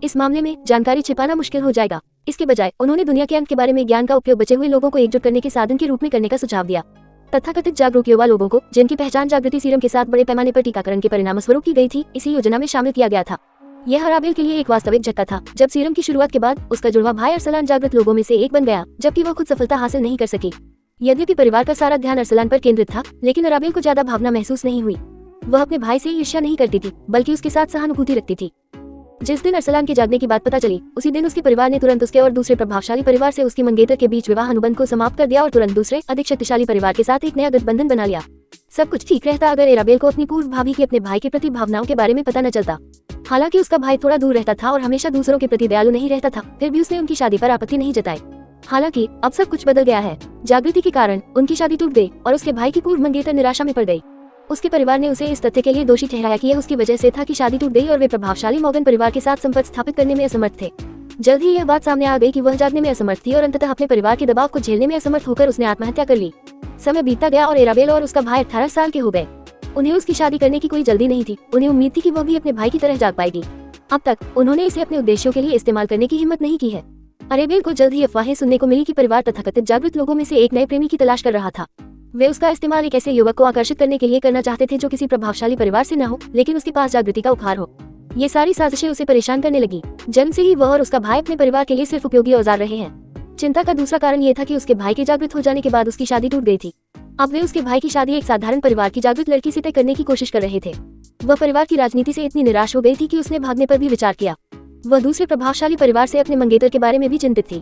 इस मामले में जानकारी छिपाना मुश्किल हो जाएगा। इसके बजाय उन्होंने दुनिया के अंत के बारे में ज्ञान का उपयोग बचे हुए लोगों को एकजुट करने के साधन के रूप में करने का सुझाव दिया। तथाकथित जागरूक युवा लोगों को, जिनकी पहचान जागृति सीरम के साथ बड़े पैमाने पर टीकाकरण के परिणामस्वरूप की गई थी, इसी योजना में शामिल किया गया था। यह एराबेल के लिए एक वास्तविक झटका था, जब सीरम की शुरुआत के बाद उसका जुड़वा भाई अरसलान जागृत लोगों में से एक बन गया, जबकि वह खुद सफलता हासिल नहीं कर सकी। यद्यपि परिवार का सारा ध्यान अरसलान पर केंद्रित था, लेकिन एराबेल को ज्यादा भावना महसूस नहीं हुई। वह अपने भाई से ईर्ष्या नहीं करती थी, बल्कि उसके साथ सहानुभूति रखती थी। जिस दिन अरसलान के जागने की बात पता चली, उसी दिन उसके परिवार ने तुरंत उसके और दूसरे प्रभावशाली परिवार से उसकी मंगेतर के बीच विवाह अनुबंध को समाप्त कर दिया और तुरंत दूसरे अधिक शक्तिशाली परिवार के साथ एक नया गठबंधन बना लिया। सब कुछ ठीक रहता अगर एराबेल को अपनी पूर्व भाभी की अपने भाई के प्रति भावनाओं के बारे में पता न चलता। हालांकि उसका भाई थोड़ा दूर रहता था और हमेशा दूसरों के प्रति दयालु नहीं रहता था, फिर भी उसने उनकी शादी पर आपत्ति नहीं जताई। हालांकि अब सब कुछ बदल गया है। जागृति के कारण उनकी शादी टूट गई और उसके भाई की पूर्व मंगेतर निराशा में पड़ गई। उसके परिवार ने उसे इस तथ्य के लिए दोषी ठहराया कि यह उसकी वजह से था कि शादी टूट गई और वे प्रभावशाली मॉर्गन परिवार के साथ संपर्क स्थापित करने में असमर्थ थे। जल्द ही यह बात सामने आ गई कि वह जागने में असमर्थ थी और अंततः अपने परिवार के दबाव को झेलने में असमर्थ होकर उसने आत्महत्या कर ली। समय बीतता गया और एराबेल और उसका भाई 18 साल के हो गए। उन्हें उसकी शादी करने की कोई जल्दी नहीं थी। उन्हें उम्मीद थी कि वह भी अपने भाई की तरह जाग पाएगी। अब तक उन्होंने इसे अपने उद्देश्यों के लिए इस्तेमाल करने की हिम्मत नहीं की है। एराबेल को जल्द ही अफवाहें सुनने को मिली कि परिवार तथाकथित जागृत लोगों में से एक नए प्रेमी की तलाश कर रहा था। वे उसका इस्तेमाल एक ऐसे युवक को आकर्षित करने के लिए करना चाहते थे जो किसी प्रभावशाली परिवार से न हो, लेकिन उसके पास जागृति का उपहार हो। ये सारी साजिशें उसे परेशान करने लगी। जन्म से ही वह और उसका भाई अपने परिवार के लिए सिर्फ उपयोगी औजार रहे हैं। चिंता का दूसरा कारण ये था कि उसके भाई के जागृत हो जाने के बाद उसकी शादी टूट गई थी। अब वे उसके भाई की शादी एक साधारण परिवार की जागृत लड़की से तय करने की कोशिश कर रहे थे। वह परिवार की राजनीति से इतनी निराश हो गई थी कि उसने भागने पर भी विचार किया। वह दूसरे प्रभावशाली परिवार से अपने मंगेतर के बारे में भी चिंतित थी।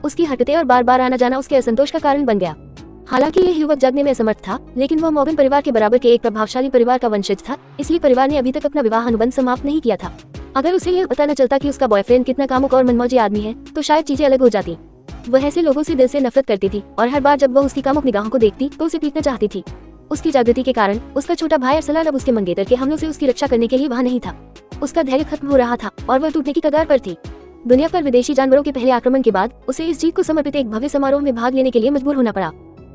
उसकी हरकतें और बार बार आना जाना उसके असंतोष का कारण बन गया। हालांकि यह युवक जागने में असमर्थ था, लेकिन वह मॉर्गन परिवार के बराबर के एक प्रभावशाली परिवार का वंशज था, इसलिए परिवार ने अभी तक अपना विवाह अनुबंध समाप्त नहीं किया था। अगर उसे यह पता न चलता कि उसका बॉयफ्रेंड कितना कामुक और मनमौजी आदमी है, तो शायद चीजें अलग हो जाती। वह ऐसे लोगों से दिल से नफरत करती थी और हर बार जब वह उसकी कामुक निगाहों को देखती तो उसे पीटना चाहती थी। उसकी जागृति के कारण उसका छोटा भाई अरसलान अब उसके मंगेतर के हमलों से उसकी रक्षा करने के लिए वहां नहीं था। उसका धैर्य खत्म हो रहा था और वह टूटने की कगार पर थी। दुनिया पर विदेशी जानवरों के पहले आक्रमण के बाद उसे इस जीत को समर्पित एक भव्य समारोह में भाग लेने के लिए मजबूर होना पड़ा।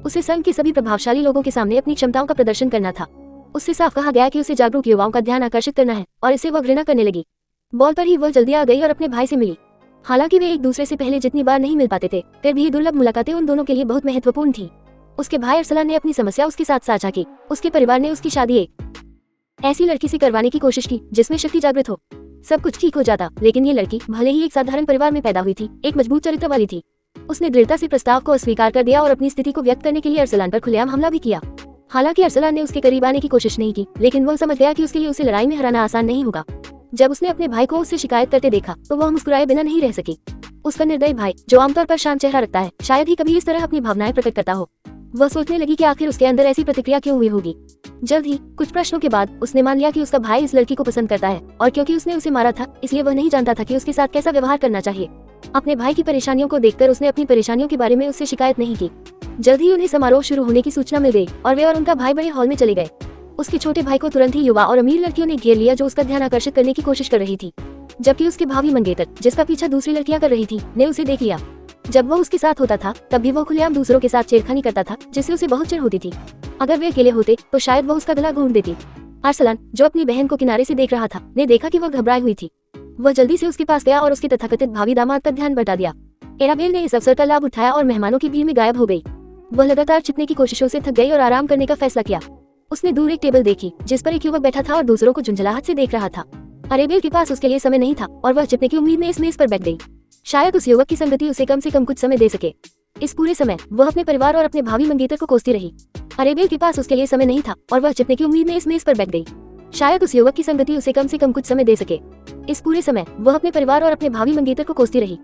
उसे संघ के सभी प्रभावशाली लोगों के सामने अपनी क्षमताओं का प्रदर्शन करना था। उससे साफ कहा गया कि उसे जागरूक युवाओं का ध्यान आकर्षित करना है और इसे वह घृणा करने लगी। बॉल पर ही वह जल्दी आ गई और अपने भाई से मिली। हालांकि वे एक दूसरे से पहले जितनी बार नहीं मिल पाते थे, फिर भी दुर्लभ मुलाकातें उन दोनों के लिए बहुत महत्वपूर्ण थी। उसके भाई अरसलान ने अपनी समस्या उसके साथ साझा की। उसके परिवार ने उसकी शादी एक ऐसी लड़की से करवाने की कोशिश की जिसमें शक्ति जागृत हो। सब कुछ ठीक हो जाता, लेकिन ये लड़की भले ही एक साधारण परिवार में पैदा हुई थी, एक मजबूत चरित्र वाली थी। उसने दृढ़ता से प्रस्ताव को अस्वीकार कर दिया और अपनी स्थिति को व्यक्त करने के लिए अरसलान पर खुलेआम हमला भी किया। हालांकि अरसलान ने उसके करीब आने की कोशिश नहीं की, लेकिन वह समझ गया कि उसके लिए उसे लड़ाई में हराना आसान नहीं होगा। जब उसने अपने भाई को उससे शिकायत करते देखा तो वह मुस्कुराए बिना नहीं रह सकी। उसका निर्दयी भाई, जो आमतौर पर शांत चेहरा रखता है, शायद ही कभी इस तरह अपनी भावनाएं प्रकट करता हो। वह सोचने लगी कि आखिर उसके अंदर ऐसी प्रतिक्रिया क्यों हुई होगी। जल्द ही कुछ प्रश्नों के बाद उसने मान लिया कि उसका भाई इस लड़की को पसंद करता है, और क्योंकि उसने उसे मारा था इसलिए वह नहीं जानता था कि उसके साथ कैसा व्यवहार करना चाहिए। अपने भाई की परेशानियों को देखकर उसने अपनी परेशानियों के बारे में उससे शिकायत नहीं की। जल्द ही उन्हें समारोह शुरू होने की सूचना मिल गई और वे और उनका भाई बड़े हॉल में चले गए। उसके छोटे भाई को तुरंत ही युवा और अमीर लड़कियों ने घेर लिया जो उसका ध्यान आकर्षित करने की कोशिश कर रही थी, जबकि उसके भावी मंगेतर, जिसका पीछा दूसरी लड़कियां कर रही थी, ने उसे देख लिया। जब वह उसके साथ होता था तब भी वह खुलेआम दूसरों के साथ छेड़खानी करता था, जिससे उसे बहुत चिढ़ होती थी। अगर वे अकेले होते तो शायद वह उसका गला घोंट देती। अरसलान, जो अपनी बहन को किनारे से देख रहा था, ने देखा कि वह घबराई हुई थी। वह जल्दी से उसके पास गया और उसके तथाकथित भावी दामाद का ध्यान बटा दिया। एराबेल ने इस अवसर का लाभ उठाया और मेहमानों की भीड़ में गायब हो गई। वह लगातार छिपने की कोशिशों से थक गई और आराम करने का फैसला किया। उसने दूर एक टेबल देखी जिस पर एक युवक बैठा था और दूसरों को झुंझलाहट से देख रहा था। अरेबेल के पास उसके लिए समय नहीं था और वह छिपने की उम्मीद में इस मेज पर बैठ गई। शायद उस युवक की संगति उसे कम से कम कुछ समय दे सके। इस पूरे समय वह अपने परिवार और अपने भावी मंगेतर को कोसती रही। अरेबेल के पास उसके लिए समय नहीं था और वह छिपने की उम्मीद में इस मेज पर बैठ गई। शायद उस युवक की संगति उसे कम से कम कुछ समय दे सके। इस पूरे समय वह अपने परिवार और अपने भावी मंगेतर को कोसती रही।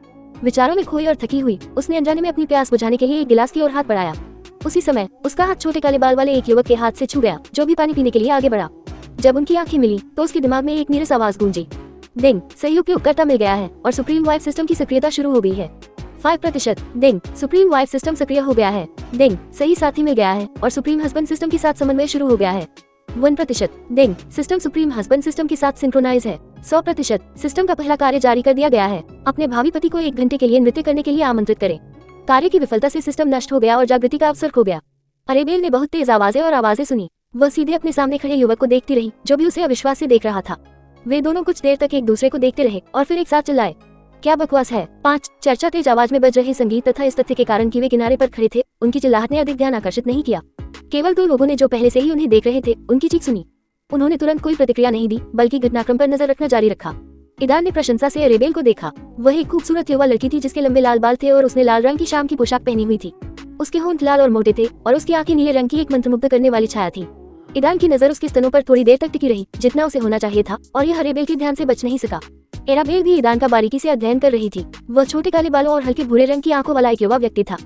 विचारों में खोई और थकी हुई उसने अनजाने में अपनी प्यास बुझाने के लिए एक गिलास की ओर हाथ बढ़ाया। उसी समय उसका हाथ छोटे काले बाल वाले एक युवक के हाथ से छू गया, जो भी पानी पीने के लिए आगे बढ़ा। जब उनकी आंखें मिली तो उसके दिमाग में एक नीरस आवाज गूंजी, डिंग, सही उपयोगकर्ता मिल गया है और सुप्रीम वाइफ सिस्टम की सक्रियता शुरू हो गई है। 5%, डिंग, सुप्रीम वाइफ सिस्टम सक्रिय हो गया है। डिंग, सही साथी मिल गया है और सुप्रीम हस्बैंड सिस्टम के साथ समन्वय शुरू हो गया है। 1%, डिंग, सिस्टम सुप्रीम हस्बैंड सिस्टम के साथ सिंक्रोनाइज है। 100%, सिस्टम का पहला कार्य जारी कर दिया गया है। अपने भावी पति को 1 घंटे के लिए नृत्य करने के लिए आमंत्रित करें। कार्य की विफलता से सिस्टम नष्ट हो गया और जागृति का अवसर खो गया। अरेबेल ने बहुत तेज आवाजें सुनी। वह सीधे अपने सामने खड़े युवक को देखती रही, जो भी उसे अविश्वास से देख रहा था। वे दोनों कुछ देर तक एक दूसरे को देखते रहे और फिर एक साथ चिल्लाए, क्या बकवास है। 5, चर्चा तेज आवाज में बज रहे संगीत तथा इस तथ्य के कारण कि वे किनारे पर खड़े थे, उनकी चिल्लाहट ने अधिक ध्यान आकर्षित नहीं किया। केवल 2 लोगों ने जो पहले से ही उन्हें देख रहे थे, उनकी चीख सुनी। उन्होंने तुरंत कोई प्रतिक्रिया नहीं दी, बल्कि घटनाक्रम पर नजर रखना जारी रखा। ईदान ने प्रशंसा से अरेबेल को देखा। वह एक खूबसूरत युवा लड़की थी जिसके लंबे लाल बाल थे और उसने लाल रंग की शाम की पोशाक पहनी हुई थी। उसके होंठ लाल और मोटे थे और उसकी आंखें नीले रंग की एक मंत्रमुग्ध करने वाली छाया थी। ईदान की नजर उसके स्तनों पर थोड़ी देर तक टिकी रही, जितना उसे होना चाहिए था, और यह अरेबेल के ध्यान से बच नहीं सका। एराबेल भी ईदान का बारीकी से अध्ययन कर रही थी। वह छोटे काले बालों और हल्के भूरे रंग की आंखों वाला एक युवा व्यक्ति था।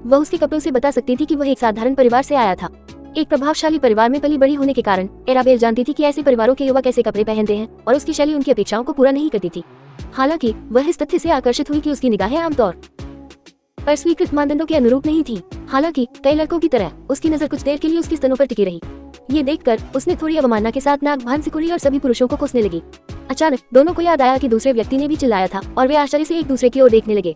वह उसके कपड़ों से बता सकती थी कि वह एक साधारण परिवार से आया था। एक प्रभावशाली परिवार में पली बड़ी होने के कारण एराबेल जानती थी कि ऐसे परिवारों के युवा कैसे कपड़े पहनते हैं और उसकी शैली उनकी अपेक्षाओं को पूरा नहीं करती थी। हालांकि वह इस तथ्य से आकर्षित हुई कि उसकी निगाहें आमतौर पर स्वीकृत मानदंडों के अनुरूप नहीं थी। हालांकि कई लड़कों की तरह उसकी नजर कुछ देर के लिए उसके स्तनों पर टिकी रही। ये देखकर उसने थोड़ी अवमानना के साथ नाक भान सिकुड़ी और सभी पुरुषों को कोसने लगी। अचानक दोनों को याद आया कि दूसरे व्यक्ति ने भी चिल्लाया था और वे आश्चर्य से एक दूसरे की ओर देखने लगे।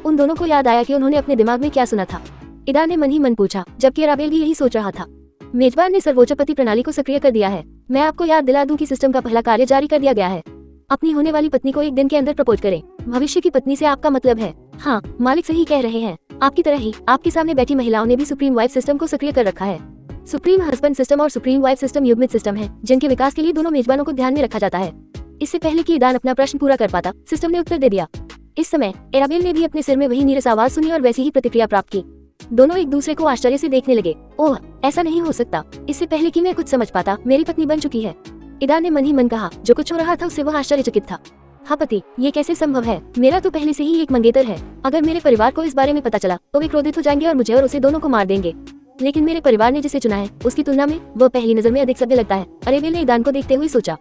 उन दोनों को याद आया कि उन्होंने अपने दिमाग में क्या सुना था। ईदान ने मन ही मन पूछा, जबकि एराबेल भी यही सोच रहा था। मेजबान ने सर्वोच्चपति प्रणाली को सक्रिय कर दिया है। मैं आपको याद दिला दूं कि सिस्टम का पहला कार्य जारी कर दिया गया है। अपनी होने वाली पत्नी को 1 दिन के अंदर प्रपोज करें। भविष्य की पत्नी से आपका मतलब है? हाँ, मालिक सही कह रहे हैं। आपकी तरह ही आपके सामने बैठी महिलाओं ने भी सुप्रीम वाइफ सिस्टम को सक्रिय कर रखा है। सुप्रीम हस्बैंड सिस्टम और सुप्रीम वाइफ सिस्टम युग्मित सिस्टम है, जिनके विकास के लिए दोनों मेजबानों को ध्यान में रखा जाता है। इससे पहले कि ईदान अपना प्रश्न पूरा कर पाता, सिस्टम ने उत्तर दे दिया। इस समय एराबेल ने भी अपने सिर में वही नीरस आवाज सुनी और वैसी ही प्रतिक्रिया प्राप्त की। दोनों एक दूसरे को आश्चर्य से देखने लगे। ओह, ऐसा नहीं हो सकता। इससे पहले कि मैं कुछ समझ पाता, मेरी पत्नी बन चुकी है। ईदान ने मन ही मन कहा। जो कुछ हो रहा था उससे वह आश्चर्यचकित था। हाँ पति, ये कैसे संभव है? मेरा तो पहले से ही एक मंगेतर है। अगर मेरे परिवार को इस बारे में पता चला तो वे क्रोधित हो जाएंगे और मुझे और उसे दोनों को मार देंगे। लेकिन मेरे परिवार ने जिसे चुना है उसकी तुलना में वह पहली नजर में अधिक सभ्य लगता है। अरेबेल ने ईदान को देखते हुए सोचा।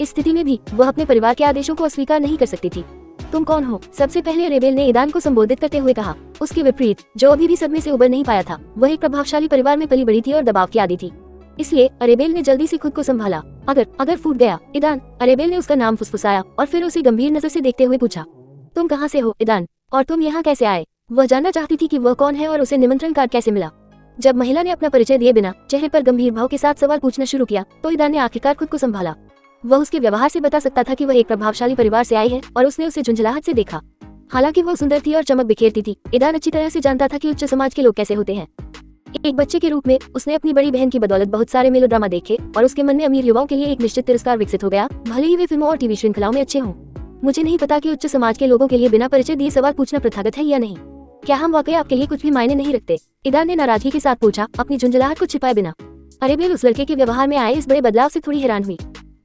इस स्थिति में भी वह अपने परिवार के आदेशों को अस्वीकार नहीं कर सकती थी। तुम कौन हो? सबसे पहले अरेबेल ने ईदान को संबोधित करते हुए कहा। उसके विपरीत, जो अभी भी सदमे से उबर नहीं पाया था, वह एक प्रभावशाली परिवार में पली बड़ी थी और दबाव की आदी थी। इसलिए अरेबेल ने जल्दी से खुद को संभाला। अगर फूट गया ईदान। अरेबेल ने उसका नाम फुसफुसाया और फिर उसे गंभीर नजर से देखते हुए पूछा, तुम कहाँ से हो ईदान, और तुम यहाँ कैसे आए? वह जानना चाहती थी कि वह कौन है और उसे निमंत्रण कार्ड कैसे मिला। जब महिला ने अपना परिचय दिए बिना चेहरे पर गंभीर भाव के साथ सवाल पूछना शुरू किया तो ईदान ने आखिरकार खुद को संभाला। वह उसके व्यवहार से बता सकता था कि वह एक प्रभावशाली परिवार से आई है और उसने उसे झुंझलाहट से देखा। हालांकि वह सुंदर थी और चमक बिखेरती थी, ईदान अच्छी तरह से जानता था कि उच्च समाज के लोग कैसे होते हैं। एक बच्चे के रूप में उसने अपनी बड़ी बहन की बदौलत बहुत सारे मेलोड्रामा देखे और उसके मन में अमीर युवाओं के लिए एक निश्चित तिरस्कार विकसित हो गया, भले ही वे फिल्मों और टीवी श्रृंखलाओं में अच्छे हों। मुझे नहीं पता कि उच्च समाज के लोगों के लिए बिना परिचय दिए सवाल पूछना प्रथागत है या नहीं। क्या हम वाकई आपके लिए कुछ भी मायने नहीं रखते? ईदान ने नाराजगी के साथ पूछा, अपनी झुंझलाहट को छिपाए बिना। अरेबेल उस लड़के के व्यवहार में आए इस बड़े बदलाव से थोड़ी हैरान हुई।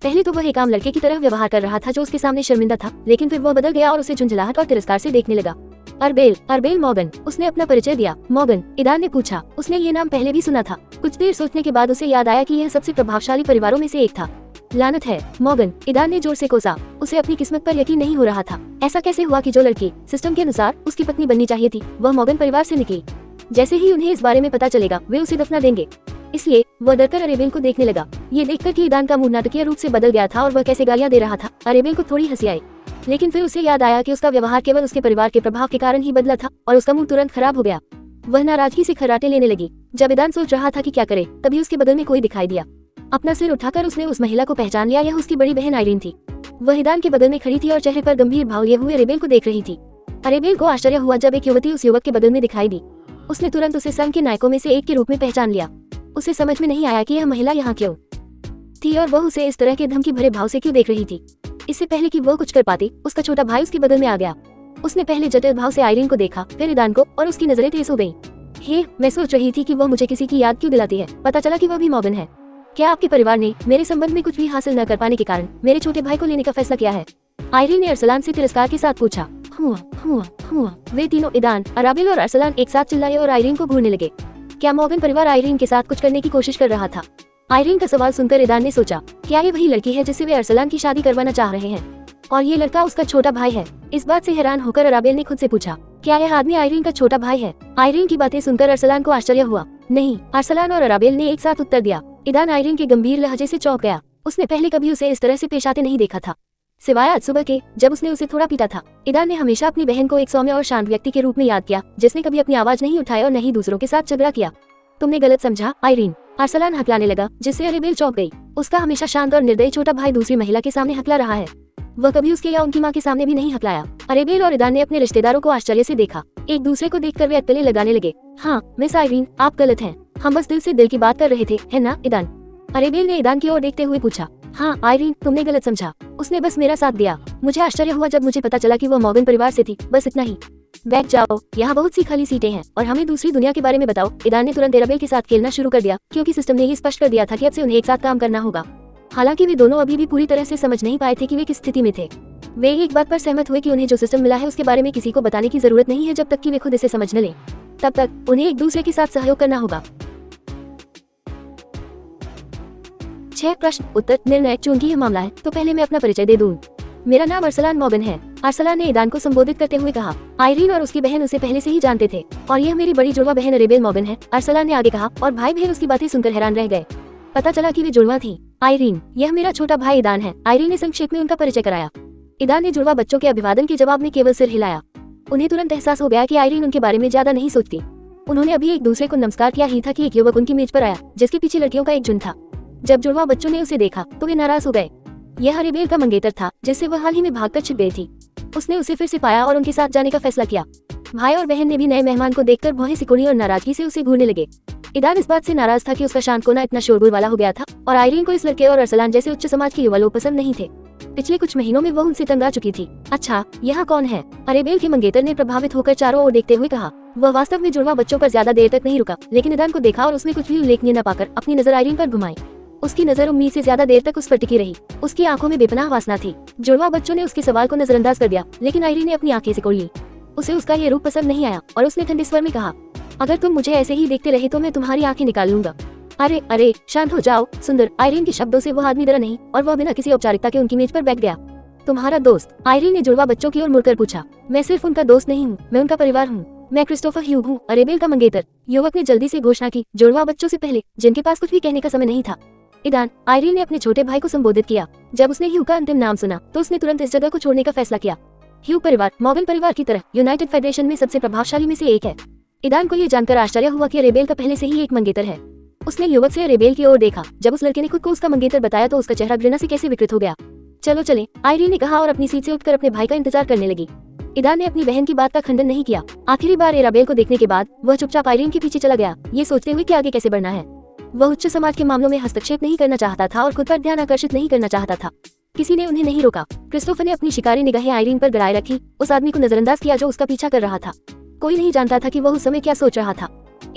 पहले तो वह एक आम लड़के की तरह व्यवहार कर रहा था जो उसके सामने शर्मिंदा था, लेकिन फिर वह बदल गया और उसे झुंझलाहट और तिरस्कार से देखने लगा। अरबेल अरबेल मॉर्गन, उसने अपना परिचय दिया। मॉर्गन, ईदान ने पूछा। उसने ये नाम पहले भी सुना था। कुछ देर सोचने के बाद उसे याद आया कि यह सबसे प्रभावशाली परिवारों में से एक था। लानत है मॉर्गन, ईदान ने जोर से कोसा। उसे अपनी किस्मत पर यकीन नहीं हो रहा था। ऐसा कैसे हुआ कि जो लड़की सिस्टम के अनुसार उसकी पत्नी बननी चाहिए थी, वह मॉर्गन परिवार से निकली। जैसे ही उन्हें इस बारे में पता चलेगा, वे उसे दफना देंगे। इसलिए वह डरकर अरेबेल को देखने लगा। ये देखकर कि ईदान का मूड नाटकीय रूप से बदल गया था और वह कैसे गालियां दे रहा था, अरेबेल को थोड़ी हंसी आई। लेकिन फिर उसे याद आया कि उसका व्यवहार केवल उसके परिवार के प्रभाव के कारण ही बदला था और उसका मूड तुरंत खराब हो गया। वह नाराजगी से खर्राटे लेने लगी। जब ईदान सोच रहा था कि क्या करे, तभी उसके बगल में कोई दिखाई दिया। अपना सिर उठाकर उसने उस महिला को पहचान लिया। यह उसकी बड़ी बहन आयरीन थी। वह ईदान के बगल में खड़ी थी और चेहरे पर गंभीर भाव लिए हुए अरेबेल को देख रही थी। अरेबेल को आश्चर्य हुआ जब एक युवती उस युवक के बगल में दिखाई दी। उसने तुरंत उसे संघ के नायकों में से एक के रूप में पहचान लिया। उसे समझ में नहीं आया कि यह महिला यहाँ क्यों थी और वह उसे इस तरह के धमकी भरे भाव से क्यों देख रही थी। इससे पहले कि वह कुछ कर पाती, उसका छोटा भाई उसके बगल में आ गया। उसने पहले जटिल भाव से आयरीन को देखा, फिर ईदान को, और उसकी नजरें तेज हो गईं। हे, मैं सोच रही थी कि वह मुझे किसी की याद क्यों दिलाती है। पता चला कि वह भी मॉर्गन है। क्या आपके परिवार ने मेरे संबंध में कुछ भी हासिल न कर पाने के कारण मेरे छोटे भाई को लेने का फैसला किया है? आयरीन ने अरसलान से तिरस्कार के साथ पूछा। हुआ। वे तीनों ईदान, अराबिल और अरसलान एक साथ चिल्लाए और आयरीन को घूरने लगे। क्या मॉर्गन परिवार आयरीन के साथ कुछ करने की कोशिश कर रहा था? आयरीन का सवाल सुनकर ईदान ने सोचा, क्या ये वही लड़की है जिससे वे अरसलान की शादी करवाना चाह रहे हैं? और ये लड़का उसका छोटा भाई है? इस बात से हैरान होकर अराबिल ने खुद से पूछा, क्या यह आदमी आयरीन का छोटा भाई है? आयरीन की बातें सुनकर अरसलान को आश्चर्य हुआ। नहीं, अरसलान और अराबिल ने एक साथ उत्तर दिया। ईदान आयरीन के गंभीर लहजे से चौंक गया। उसने पहले कभी उसे इस तरह से पेश आते नहीं देखा था, सिवाय आज सुबह के, जब उसने उसे थोड़ा पीटा था। ईदान ने हमेशा अपनी बहन को एक सौम्य और शांत व्यक्ति के रूप में याद किया, जिसने कभी अपनी आवाज नहीं उठाई और न ही दूसरों के साथ झगड़ा किया। तुमने गलत समझा आयरीन, अरसलान हकलाने लगा, जिससे अरेबेल चौंक गई। उसका हमेशा शांत और निर्दयी छोटा भाई दूसरी महिला के सामने हकला रहा है। वह कभी उसके या उनकी माँ के सामने भी नहीं हकलाया। अरेबेल और ईदान ने अपने रिश्तेदारों को आश्चर्य से देखा। एक दूसरे को देखकर वे अटकलें लगाने लगे। हाँ मिस आयरीन, आप गलत हैं। हम बस दिल से दिल की बात कर रहे थे, है ना ईदान? अरेबेल ने ईदान की ओर देखते हुए पूछा। हाँ आयरीन, तुमने गलत समझा। उसने बस मेरा साथ दिया। मुझे आश्चर्य हुआ जब मुझे पता चला कि वह मॉर्गन परिवार से थी, बस इतना ही। बैठ जाओ, यहाँ बहुत सी खाली सीटें हैं और हमें दूसरी दुनिया के बारे में बताओ। ईदान ने तुरंत अरेबेल के साथ खेलना शुरू कर दिया, क्योंकि सिस्टम ने ये स्पष्ट कर दिया था कि अब से उन्हें एक साथ काम करना होगा। हालांकि वे दोनों अभी भी पूरी तरह से समझ नहीं पाए थे कि वे किस स्थिति में थे। वे एक बात पर सहमत हुए कि उन्हें जो सिस्टम मिला है उसके बारे में किसी को बताने की जरूरत नहीं है जब तक कि वे खुद इसे समझ न लें। तब तक उन्हें एक दूसरे के साथ सहयोग करना होगा। 6 प्रश्न उत्तर निर्णायक। चूंकि यह मामला है तो पहले मैं अपना परिचय दे दूं। मेरा नाम अरसलान मॉर्गन है। अरसलान ने ईदान को संबोधित करते हुए कहा। आयरीन और उसकी बहन उसे पहले से ही जानते थे और यह मेरी बड़ी जुड़वा बहन अरेबेल मॉर्गन है, अरसलान ने आगे कहा, और भाई बहन उसकी बातें सुनकर हैरान रह गए। पता चला कि वे जुड़वा थी। आयरीन, यह मेरा छोटा भाई ईदान है। आयरीन ने संक्षेप में उनका परिचय कराया। ईदान ने जुड़वा बच्चों के अभिवादन के जवाब में केवल सिर हिलाया। उन्हें तुरंत एहसास हो गया कि आयरीन उनके बारे में ज्यादा नहीं सोचती। उन्होंने अभी एक दूसरे को नमस्कार किया ही था कि एक युवक उनकी मेज पर आया, जिसके पीछे लड़कियों का एक झुंड था। जब जुड़वा बच्चों ने उसे देखा तो वे नाराज हो गए। यह अरेबेल का मंगेतर था, जिससे वह हाल ही में भागकर छिप गई थी। उसने उसे फिर से पाया और उनके साथ जाने का फैसला किया। भाई और बहन ने भी नए मेहमान को देखकर भौहें सिकुड़ी और नाराजगी से उसे घूरने लगे। ईदान इस बात से नाराज था कि उसका शांत कोना इतना शोरगुल वाला हो गया था और आयरीन को इस लड़के और अरसलान जैसे उच्च समाज के युवा लोग पसंद नहीं थे। पिछले कुछ महीनों में वह उनसे तंग आ चुकी थी। अच्छा, यहाँ कौन है? अरेबेल के मंगेतर ने प्रभावित होकर चारों ओर देखते हुए कहा। वह वास्तव में जुड़वा बच्चों पर ज्यादा देर तक नहीं रुका, लेकिन ईदान को देखा और उसमें कुछ भी उल्लेखनीय न पाकर अपनी नजर आयरीन पर घुमाई। उसकी नजर उम्मीद से ज्यादा देर तक उस पर टिकी रही। उसकी आंखों में बेपनाह वासना थी। जुड़वा बच्चों ने उसके सवाल को नजरअंदाज कर दिया, लेकिन आयरीन ने अपनी आंखें सिकोड़ ली। उसे उसका ये रूप पसंद नहीं आया और उसने ठंडे स्वर में कहा, अगर तुम मुझे ऐसे ही देखते रहे तो मैं तुम्हारी आंखें निकाल लूंगा। अरे अरे, शांत हो जाओ सुंदर। आयरीन के शब्दों से वह आदमी डरा नहीं और वह बिना किसी औपचारिकता के उनकी मेज पर बैठ गया। तुम्हारा दोस्त? आयरीन ने जुड़वा बच्चों की ओर मुड़कर पूछा। मैं सिर्फ उनका दोस्त नहीं हूँ, मैं उनका परिवार हूँ। मैं क्रिस्टोफर ह्यूग हूँ, अरेबेल का मंगेतर। युवक ने जल्दी से घोषणा की, जुड़वा बच्चों से पहले, जिनके पास कुछ भी कहने का समय नहीं था। ईदान, आयरीन ने अपने छोटे भाई को संबोधित किया। जब उसने ह्यूग का अंतिम नाम सुना तो उसने तुरंत इस जगह को छोड़ने का फैसला किया। ह्यूग परिवार मॉर्गन परिवार की तरह यूनाइटेड फेडरेशन में सबसे प्रभावशाली में से एक है। ईदान को यह जानकर आश्चर्य हुआ कि अरेबेल का पहले से ही एक मंगेतर है। उसने युवक से अरेबेल की ओर देखा। जब उस लड़के ने खुद को उसका मंगेतर बताया तो उसका चेहरा घृणा से कैसे विकृत हो गया। चलो चले, आयरीन ने कहा और अपनी सीट से उठकर अपने भाई का इंतजार करने लगी। ईदान ने अपनी बहन की बात का खंडन नहीं किया। आखिरी बार अरेबेल को देखने के बाद वह चुपचाप आयरीन के पीछे चला गया, ये सोचते हुए कि आगे कैसे बढ़ना है। वह उच्च समाज के मामलों में हस्तक्षेप नहीं करना चाहता था और खुद पर ध्यान आकर्षित नहीं करना चाहता था। किसी ने उन्हें नहीं रोका। क्रिस्टोफर ने अपनी शिकारी निगाहें आयरीन पर गड़ाए रखी, उस आदमी को नजरअंदाज किया जो उसका पीछा कर रहा था। कोई नहीं जानता था कि वह उस समय क्या सोच रहा था।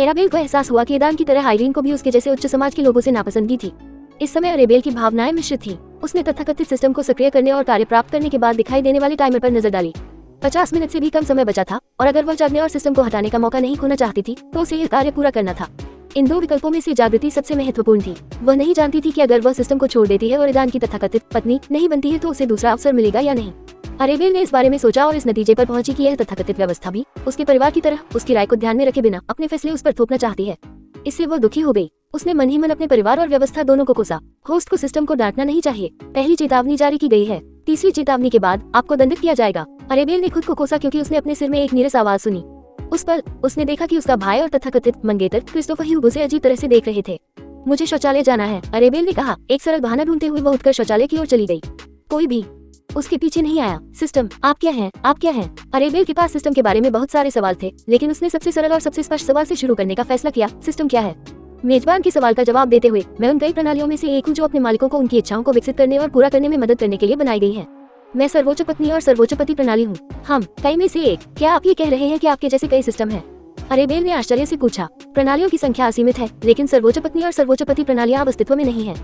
अरेबेल को एहसास हुआ कि ईदान की तरह आयरीन को भी उसके जैसे उच्च समाज के लोगों से नापसंदगी थी। इस समय अरेबेल की भावनाएं मिश्रित थी। उसने तथाकथित सिस्टम को सक्रिय करने और कार्य प्राप्त करने के बाद दिखाई देने वाले टाइमर पर नजर डाली। 50 मिनट से भी कम समय बचा था और अगर वह जागने और सिस्टम को हटाने का मौका नहीं खोना चाहती थी तो उसे यह कार्य पूरा करना था। इन दो विकल्पों में से जागृति सबसे महत्वपूर्ण थी। वह नहीं जानती थी कि अगर वह सिस्टम को छोड़ देती है और ईदान की तथाकथित पत्नी नहीं बनती है तो उसे दूसरा अवसर मिलेगा या नहीं। अरेबेल ने इस बारे में सोचा और इस नतीजे पर पहुंची कि यह तथाकथित व्यवस्था भी उसके परिवार की तरह उसकी राय को ध्यान में रखे बिना अपने फैसले उस पर थोपना चाहती है। इससे वो दुखी हो गई। उसने मन ही मन अपने परिवार और व्यवस्था दोनों को कोसा। होस्ट को सिस्टम को डांटना नहीं चाहिए। पहली चेतावनी जारी की गई है। तीसरी चेतावनी के बाद आपको दंडित किया जाएगा। अरेबेल ने खुद को कोसा क्योंकि उसने अपने सिर में एक नीरस आवाज सुनी। उस पल उसने देखा कि उसका भाई और तथाकथित मंगेतर क्रिस्टोफर ह्यूगो उसे अजीब तरह से देख रहे थे। मुझे शौचालय जाना है, अरेबेल ने कहा। एक सरल बहाना ढूंढते हुए वह उठकर शौचालय की ओर चली गई। कोई भी उसके पीछे नहीं आया। सिस्टम, आप क्या हैं? आप क्या हैं? अरेबेल के पास सिस्टम के बारे में बहुत सारे सवाल थे, लेकिन उसने सबसे सरल और सबसे स्पष्ट सवाल से शुरू करने का फैसला किया। सिस्टम क्या है? मेजबान के सवाल का जवाब देते हुए, मैं उन कई प्रणालियों में से एक हूँ जो अपने मालिकों को उनकी इच्छाओं को विकसित करने और पूरा करने में मदद करने के लिए बनाई गई है। मैं सर्वोच्च पत्नी और सर्वोच्च पति प्रणाली हूँ। हम कई में से एक। क्या आप ये कह रहे हैं कि आपके जैसे कई सिस्टम हैं? अरेबेल ने आश्चर्य से पूछा। प्रणालियों की संख्या असीमित है, लेकिन सर्वोच्च पत्नी और सर्वोच्च पति प्रणालियां अब अस्तित्व में नहीं है।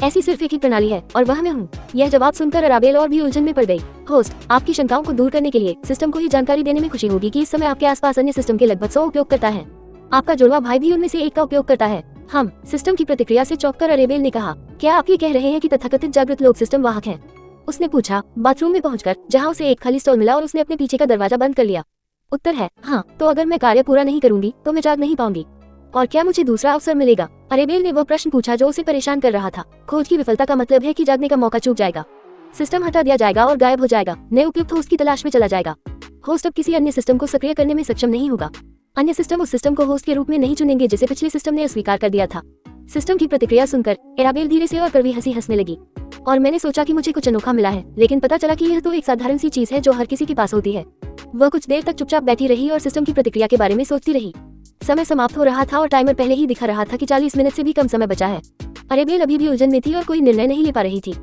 ऐसी सिर्फ एक ही प्रणाली है और वह मैं हूँ। यह जवाब सुनकर अरेबेल और भी उलझन में पड़ गई। होस्ट, आपकी शंकाओं को दूर करने के लिए सिस्टम को ये जानकारी देने में खुशी होगी कि इस समय आपके आसपास अन्य सिस्टम के लगभग 100 उपयोगकर्ता है। आपका जुड़वा भाई भी उनमें से एक का उपयोग करता है। हम सिस्टम की प्रतिक्रिया से चौंककर अरेबेल ने कहा, क्या आप ये कह रहे हैं कि तथाकथित जागृत लोग सिस्टम वाहक हैं? उसने पूछा, बाथरूम में पहुंचकर, जहां उसे एक खाली स्टॉल मिला और उसने अपने पीछे का दरवाजा बंद कर लिया। उत्तर है हाँ। तो अगर मैं कार्य पूरा नहीं करूंगी तो मैं जाग नहीं पाऊंगी। और क्या मुझे दूसरा अवसर मिलेगा? अरेबेल ने वो प्रश्न पूछा जो उसे परेशान कर रहा था। खोज की विफलता का मतलब है कि जागने का मौका चूक जाएगा। सिस्टम हटा दिया जाएगा और गायब हो जाएगा। नए उपयुक्त होस्ट की तलाश में चला जाएगा। होस्ट अब किसी अन्य सिस्टम को सक्रिय करने में सक्षम नहीं होगा। अन्य सिस्टम उस सिस्टम को होस्ट के रूप में नहीं चुनेंगे जिसे पिछले सिस्टम ने अस्वीकार कर दिया था। सिस्टम की प्रतिक्रिया सुनकर अरेबेल धीरे से और कड़वी हंसी हंसने लगी। और मैंने सोचा कि मुझे कुछ अनोखा मिला है, लेकिन पता चला कि यह तो एक साधारण सी चीज है जो हर किसी के पास होती है। वह कुछ देर तक चुपचाप बैठी रही और सिस्टम की प्रतिक्रिया के बारे में सोचती रही। समय समाप्त हो रहा था और टाइमर पहले ही दिखा रहा था कि 40 मिनट से भी कम समय बचा है। अरेबेल अभी भी उलझन में थी और कोई निर्णय नहीं ले पा रही थी।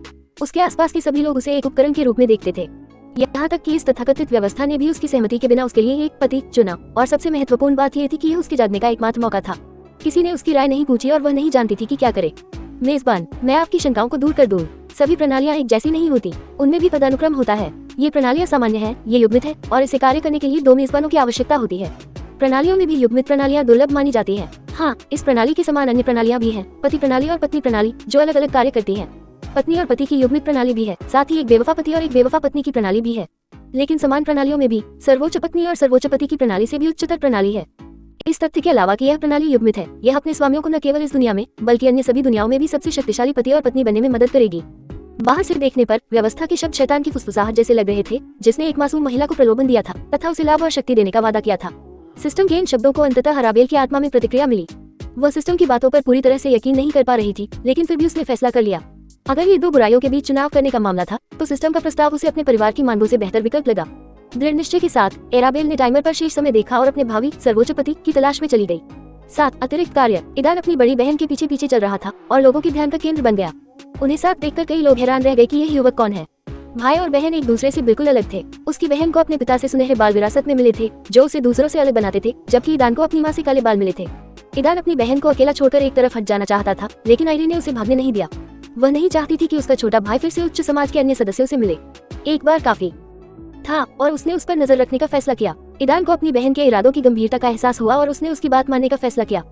उसके आसपास के सभी लोग उसे एक उपकरण के रूप में देखते थे। यहाँ तक कि इस तथाकथित व्यवस्था ने भी उसकी सहमति के बिना उसके लिए एक पति चुना। और सबसे महत्वपूर्ण बात यह थी कि यह उसके जागने का एकमात्र मौका था। किसी ने उसकी राय नहीं पूछी और वह नहीं जानती थी कि क्या करे। मेजबान, मैं आपकी शंकाओं को दूर कर दूं। सभी प्रणालियां एक जैसी नहीं होती, उनमें भी पदानुक्रम होता है। ये प्रणालियां सामान्य है, ये युग्मित है और इसे कार्य करने के लिए 2 मेजबानों की आवश्यकता होती है। प्रणालियों में भी युग्मित प्रणालियां दुर्लभ मानी जाती है। हाँ, इस प्रणाली के समान अन्य प्रणालियां भी हैं, पति प्रणाली और पत्नी प्रणाली, जो अलग अलग कार्य करती है। पत्नी और पति की युग्मित प्रणाली भी है, साथ ही एक बेवफा पति और एक बेवफा पत्नी की प्रणाली भी है। लेकिन समान प्रणालियों में भी सर्वोच्च पत्नी और सर्वोच्च पति की प्रणाली से भी उच्चतर प्रणाली है। इस तथ्य के अलावा कि यह प्रणाली युग्मित है, यह अपने स्वामियों को न केवल इस दुनिया में बल्कि अन्य सभी दुनियाओं में भी सबसे शक्तिशाली पति और पत्नी बनने में मदद करेगी। बाहर से देखने पर व्यवस्था के शब्द शैतान की फुसफुसाहट जैसे लग रहे थे, जिसने एक मासूम महिला को प्रलोभन दिया था तथा उसे लाभ और शक्ति देने का वादा किया था। सिस्टम के इन शब्दों को अंततः अरेबेल की आत्मा में प्रतिक्रिया मिली। वह सिस्टम की बातों पर पूरी तरह से यकीन नहीं कर पा रही थी, लेकिन फिर भी उसने फैसला कर लिया। अगर ये 2 बुराइयों के बीच चुनाव करने का मामला था तो सिस्टम का प्रस्ताव उसे अपने परिवार की मांगों से बेहतर विकल्प लगा। दृढ़ निश्चय के साथ अरेबेल ने टाइमर पर शेष समय देखा और अपने भावी सर्वोच्च पति की तलाश में चली गई। 7 अतिरिक्त कार्य। ईदान अपनी बड़ी बहन के पीछे पीछे चल रहा था और लोगों के ध्यान का केंद्र बन गया। उन्हें साथ देखकर कई लोग हैरान रह गए कि यह युवक कौन है। भाई और बहन एक दूसरे से बिल्कुल अलग थे। उसकी बहन को अपने पिता से सुनहरे बाल विरासत में मिले थे, जो उसे दूसरों से अलग बनाते थे, जबकि ईदान को अपनी माँ से काले बाल मिले थे। ईदान अपनी बहन को अकेला छोड़कर एक तरफ हट जाना चाहता था, लेकिन आयरीन ने उसे भागने नहीं दिया। वह नहीं चाहती थी कि उसका छोटा भाई फिर से उच्च समाज के अन्य सदस्यों से मिले। एक बार काफी था और उसने उस पर नजर रखने का फैसला किया। ईदान को अपनी बहन के इरादों की गंभीरता का एहसास हुआ और उसने उसकी बात मानने का फैसला किया।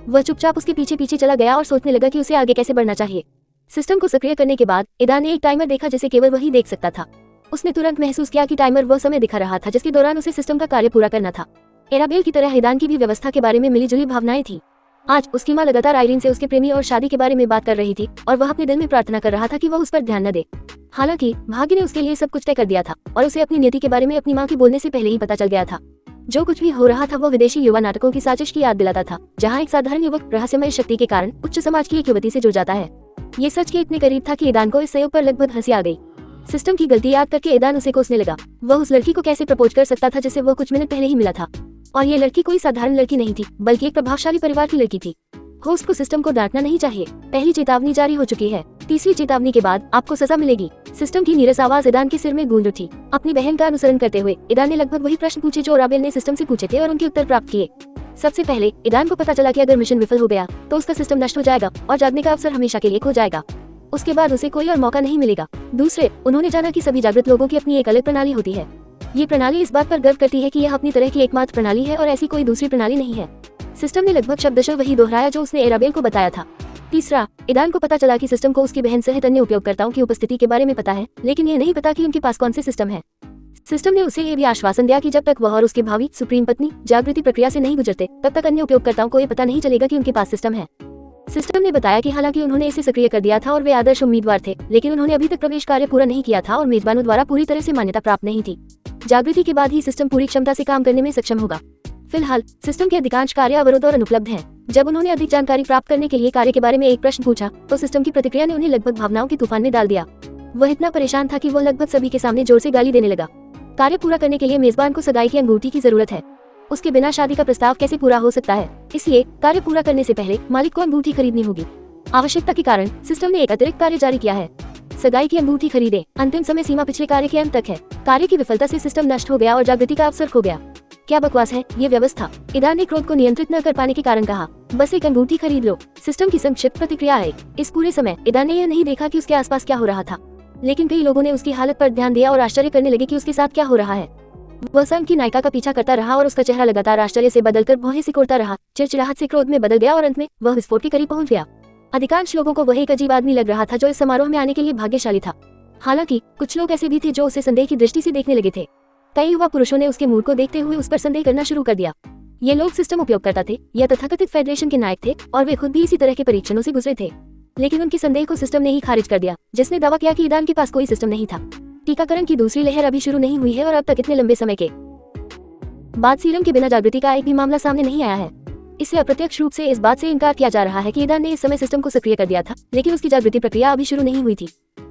वह चुपचाप उसके पीछे पीछे चला गया और सोचने लगा कि उसे आगे कैसे बढ़ना चाहिए। सिस्टम को सक्रिय करने के बाद ईदान ने एक टाइमर देखा जिसे केवल वही देख सकता था। उसने तुरंत महसूस किया कि टाइमर वह समय दिखा रहा था जिसके दौरान उसे सिस्टम का कार्य पूरा करना था। अरेबेल की तरह ईदान की भी व्यवस्था के बारे में मिलीजुली भावनाएं थी। आज उसकी माँ लगातार आयरीन से उसके प्रेमी और शादी के बारे में बात कर रही थी और वह अपने दिल में प्रार्थना कर रहा था कि वह उस पर ध्यान न दे। हालांकि भाग्य ने उसके लिए सब कुछ तय कर दिया था और उसे अपनी नियति के बारे में अपनी माँ के बोलने से पहले ही पता चल गया था। जो कुछ भी हो रहा था वह विदेशी युवा नाटकों की साजिश की याद दिलाता था, जहाँ एक साधारण युवक रहस्यमय शक्ति के कारण उच्च समाज की एक युवती से जुड़ जाता है। ये सच के इतने करीब था कि ईदान को इस संयोग पर लगभग हंसी आ गई। सिस्टम की गलती याद करके ईदान उसे कोसने लगा। वह उस लड़की को कैसे प्रपोज कर सकता था जिसे वह कुछ मिनट पहले ही मिला था। और ये लड़की कोई साधारण लड़की नहीं थी, बल्कि एक प्रभावशाली परिवार की लड़की थी। होस्ट को सिस्टम को डांटना नहीं चाहिए। पहली चेतावनी जारी हो चुकी है। तीसरी चेतावनी के बाद आपको सजा मिलेगी। सिस्टम की नीरस आवाज ईदान के सिर में गूंज उठी। अपनी बहन का अनुसरण करते हुए ईदान ने लगभग वही प्रश्न पूछे जो अरेबेल ने सिस्टम से पूछे थे और उनके उत्तर प्राप्त किए। सबसे पहले ईदान को पता चला कि अगर मिशन विफल हो गया तो उसका सिस्टम नष्ट हो जाएगा और जागने का अवसर हमेशा के लिए खो जाएगा। उसके बाद उसे कोई और मौका नहीं मिलेगा। दूसरे, उन्होंने जाना कि सभी जागृत लोगों की अपनी एक अलग प्रणाली होती है। ये प्रणाली इस बात पर गर्व करती है कि यह अपनी तरह की एकमात्र प्रणाली है और ऐसी कोई दूसरी प्रणाली नहीं है। सिस्टम ने लगभग शब्दशः वही दोहराया जो उसने एराबेल को बताया था। तीसरा, ईदान को पता चला कि सिस्टम को उसकी बहन सहित अन्य उपयोगकर्ताओं की उपस्थिति के बारे में पता है, लेकिन यह नहीं पता कि उनके पास कौन से सिस्टम है। सिस्टम ने उसे ये भी आश्वासन दिया कि जब तक वह और उसकी भावी सुप्रीम पत्नी जागृति प्रक्रिया से नहीं गुजरते, तब तक अन्य उपयोगकर्ताओं को ये पता नहीं चलेगा कि उनके पास सिस्टम है। सिस्टम ने बताया कि हालांकि उन्होंने इसे सक्रिय कर दिया था और वे आदर्श उम्मीदवार थे, लेकिन उन्होंने अभी तक प्रवेश कार्य पूरा नहीं किया था और मेजबानों द्वारा पूरी तरह से मान्यता प्राप्त नहीं थी। जागृति के बाद ही सिस्टम पूरी क्षमता से काम करने में सक्षम होगा। फिलहाल सिस्टम के अधिकांश कार्य अवरुद्ध और अनुपलब्ध हैं। जब उन्होंने अधिक जानकारी प्राप्त करने के लिए कार्य के बारे में एक प्रश्न पूछा, तो सिस्टम की प्रतिक्रिया ने उन्हें लगभग भावनाओं के तूफान में डाल दिया। वह इतना परेशान था कि वह लगभग सभी के सामने जोर से गाली देने लगा। कार्य पूरा करने के लिए मेजबान को सगाई की अंगूठी की जरूरत है। उसके बिना शादी का प्रस्ताव कैसे पूरा हो सकता है? इसलिए कार्य पूरा करने से पहले मालिक को अंगूठी खरीदनी होगी। आवश्यकता के कारण सिस्टम ने एक अतिरिक्त कार्य जारी किया है। सगाई की अंगूठी खरीदे। अंतिम समय सीमा पिछले कार्य के अंत तक है। कार्य की विफलता से सिस्टम नष्ट हो गया और जागृति का अवसर खो गया। क्या बकवास है ये व्यवस्था। ईदान ने क्रोध को नियंत्रित न कर पाने के कारण कहा, बस एक अंगूठी खरीद लो। सिस्टम की संक्षिप्त प्रतिक्रिया आई। इस पूरे समय ईदान ने यह नहीं देखा कि उसके आसपास क्या हो रहा था, लेकिन कई लोगों ने उसकी हालत पर ध्यान दिया और आश्चर्य करने लगे कि उसके साथ क्या हो रहा है। वह संघ की नायिका का पीछा करता रहा और उसका चेहरा लगातार आश्चर्य से बदलकर भौहें सिकोड़ता रहा, चिड़चिड़ाहट से क्रोध में बदल गया और अंत में वह विस्फोट के करीब पहुंच गया। अधिकांश लोगों को वह एक अजीब आदमी लग रहा था जो इस समारोह में आने के लिए भाग्यशाली था। हालांकि कुछ लोग ऐसे भी थे जो उसे संदेह की दृष्टि से देखने लगे थे। कई युवा पुरुषों ने उसके मूड को देखते हुए उस पर संदेह करना शुरू कर दिया। ये लोग सिस्टम उपयोगकर्ता थे या तथाकथित फेडरेशन के नायक थे और वे खुद भी इसी तरह के परीक्षणों से गुजरे थे, लेकिन उनके संदेह को सिस्टम ने ही खारिज कर दिया, जिसने दावा किया कि ईदान के पास कोई सिस्टम नहीं था। टीकाकरण की दूसरी लहर अभी शुरू नहीं हुई है और अब तक इतने लंबे समय के बाद सीरम के बिना जागृति का एक भी मामला सामने नहीं आया है। इससे अप्रत्यक्ष रूप से इस बात से इनकार किया जा रहा है कि ईदान ने इस समय सिस्टम को सक्रिय कर दिया था, लेकिन उसकी जागृति प्रक्रिया अभी शुरू नहीं हुई थी।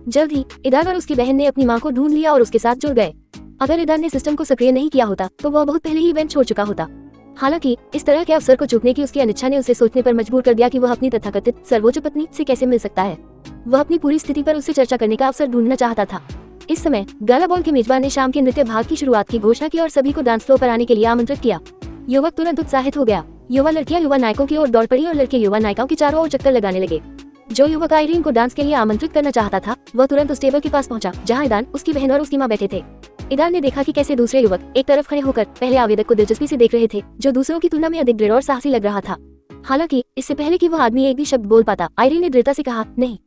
जल्द ही ईदान और उसकी बहन ने अपनी मां को ढूंढ लिया और उसके साथ जुड़ गए। अगर ईदान ने सिस्टम को सक्रिय नहीं किया होता तो वह बहुत पहले ही इवेंट छोड़ चुका होता। हालांकि इस तरह के अवसर को चूकने की उसकी अनिच्छा ने उसे सोचने पर मजबूर कर दिया कि वह अपनी तथाकथित सर्वोच्च पत्नी से कैसे मिल सकता है। वह अपनी पूरी स्थिति पर उससे चर्चा करने का अवसर ढूंढना चाहता था। इस समय गाला बॉल के मेजबान ने शाम के नृत्य भाग की शुरुआत की घोषणा की और सभी को डांस फ्लोर पर आने के लिए आमंत्रित किया। युवक तुरंत उत्साहित हो गया। युवा लड़कियां युवा नायकों की ओर दौड़ पड़ी और लड़के युवा नायिकाओं के चारों ओर चक्कर लगाने लगे। जो युवक आयरीन को डांस के लिए आमंत्रित करना चाहता था, वह तुरंत उस टेबल के पास पहुंचा जहां ईदान, उसकी बहन और उसकी मां बैठे थे। ईदान ने देखा कि कैसे दूसरे युवक एक तरफ खड़े होकर पहले आवेदक को दिलचस्पी से देख रहे थे, जो दूसरों की तुलना में अधिक दृढ़ और साहसी लग रहा था। हालांकि इससे पहले कि वह आदमी एक भी शब्द बोल पाता, आयरीन ने दृढ़ता से कहा, नहीं,